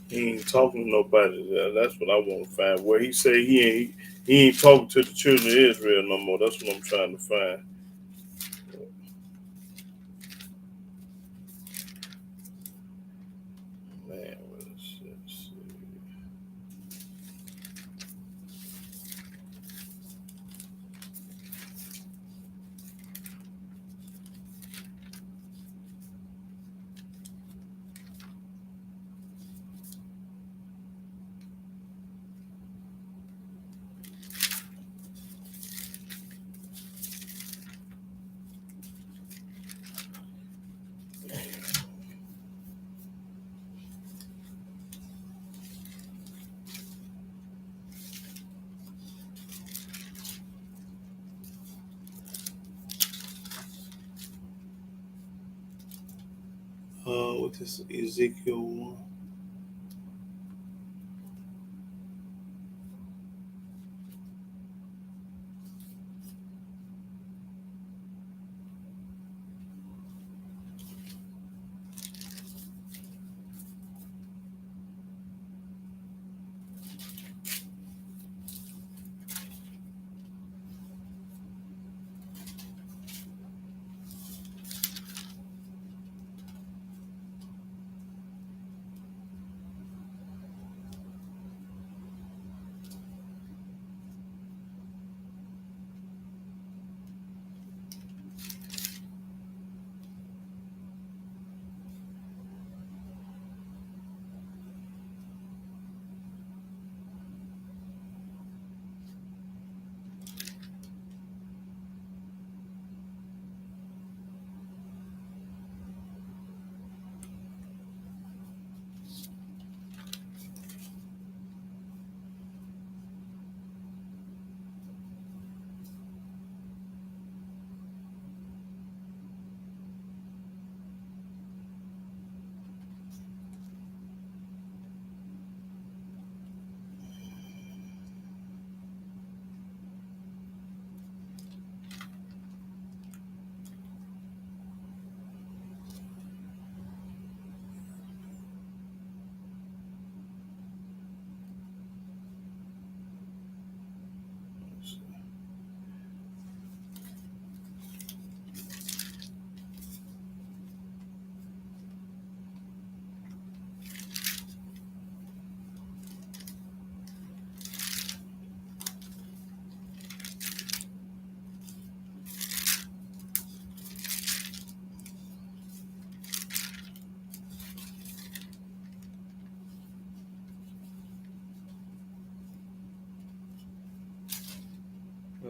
He ain't talking to nobody. That's what I want to find. Where he say he ain't talking to the children of Israel no more. That's what I'm trying to find. Man, let's see. What is Ezekiel 1?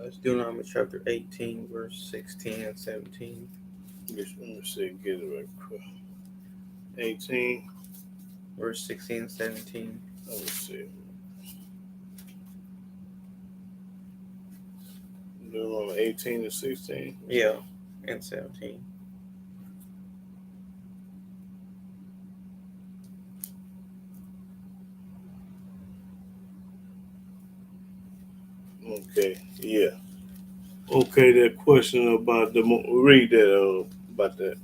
That's Deuteronomy chapter 18, verse 16 and 17. Let me see, get it right quick. 18, verse 16 and 17. let me see. Deuteronomy 18 and 16. Yeah, and 17. Okay, yeah. Okay, that question about read that about that.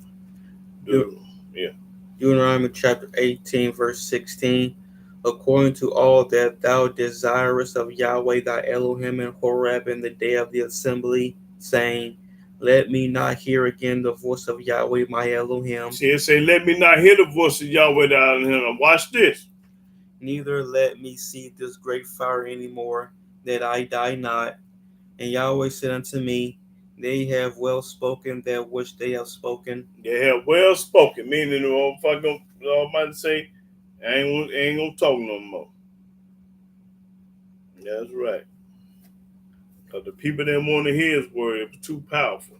Deuteronomy chapter 18, verse 16. According to all that thou desirest of Yahweh thy Elohim in Horeb in the day of the assembly, saying, let me not hear again the voice of Yahweh my Elohim. See, it say, let me not hear the voice of Yahweh thy Elohim. Watch this. neither let me see this great fire any more, that I die not. And Yahweh said unto me, They have well spoken that which they have spoken. They have well spoken, meaning if I go, the Almighty say, I ain't gonna talk no more. That's right. Because the people that want to hear His word, it was too powerful.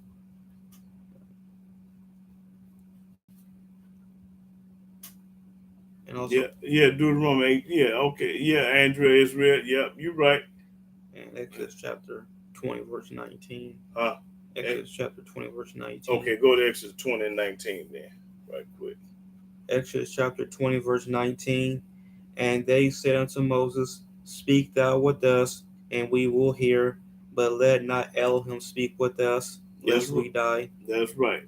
And also, yeah, Deuteronomy, okay, Andrea, Israel, you're right. And Exodus chapter 20, verse 19. Exodus chapter 20, verse 19. Okay, go to Exodus 20 and 19 then, right quick. Exodus chapter 20, verse 19. And they said unto Moses, Speak thou with us, and we will hear, but let not Elohim speak with us, lest we die. That's right.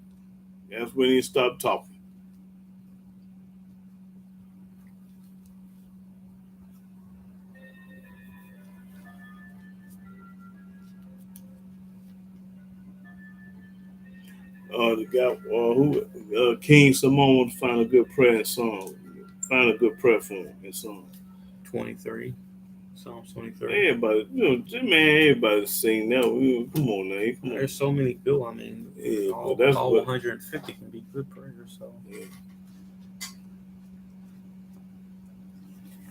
That's when he stopped talking. The guy King Simone wants to find a good prayer and song. Find a good prayer for him and song. 23. Psalms 23. Everybody, everybody sing that. Come on now. Come on. There's so many good. I mean, all 150 can be good prayers. So. Yeah.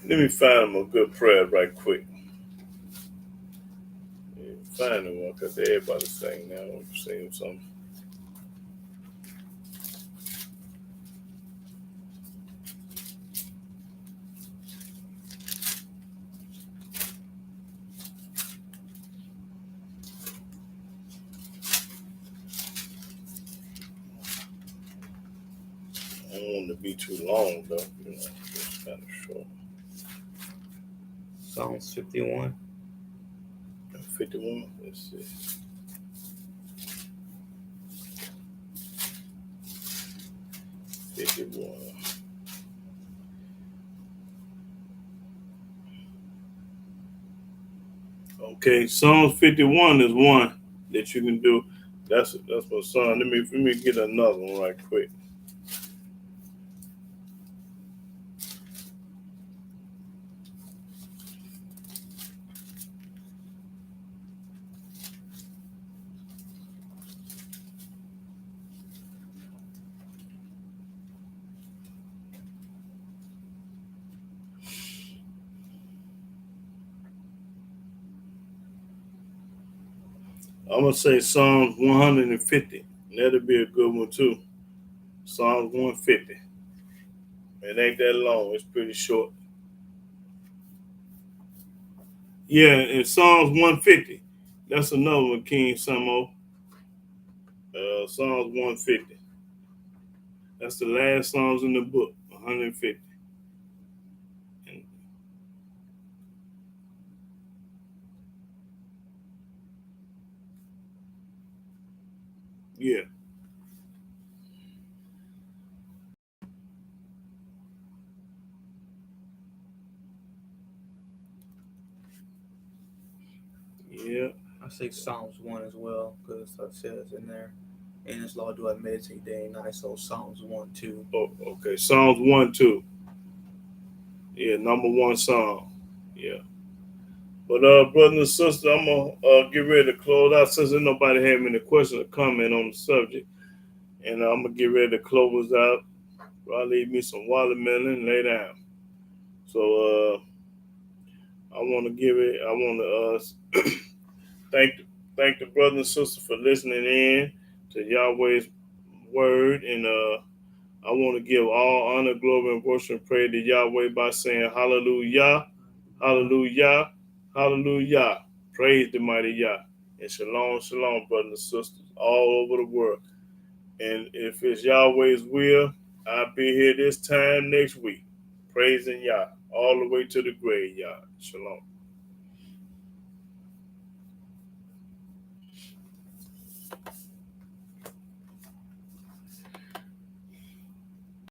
Let me find him a good prayer right quick. Find him one because everybody sing now. I want to sing something. I don't want it to be too long though. It's kind of short. Psalms 51. 51. Let's see. Okay, Psalms 51 is one that you can do. That's my son. Let me get another one right quick. I'm going to say Psalms 150. That'll be a good one too. Psalms 150. It ain't that long. It's pretty short. Yeah, and Psalms 150. That's another one, King Samo. Psalms 150. That's the last Psalms in the book, 150. Yeah. Yeah. I say Psalms 1 as well, because it says in there, in His law do I meditate day and night. So Psalms 1, 2. Oh, okay. Psalms 1, 2. Yeah, number one Psalm. Yeah. But brothers and sisters, I'm gonna get ready to close out since there's nobody having any questions or comment on the subject. And I'm gonna get ready to close out. Probably leave me some watermelon and lay down. So I want to thank the brothers and sisters for listening in to Yahweh's word, and I want to give all honor, glory, and worship and praise to Yahweh by saying hallelujah, hallelujah, hallelujah. Praise the mighty Yah. And shalom, shalom, brothers and sisters all over the world. And if it's Yahweh's will, I'll be here this time next week, praising Yah all the way to the grave, Yah. Shalom.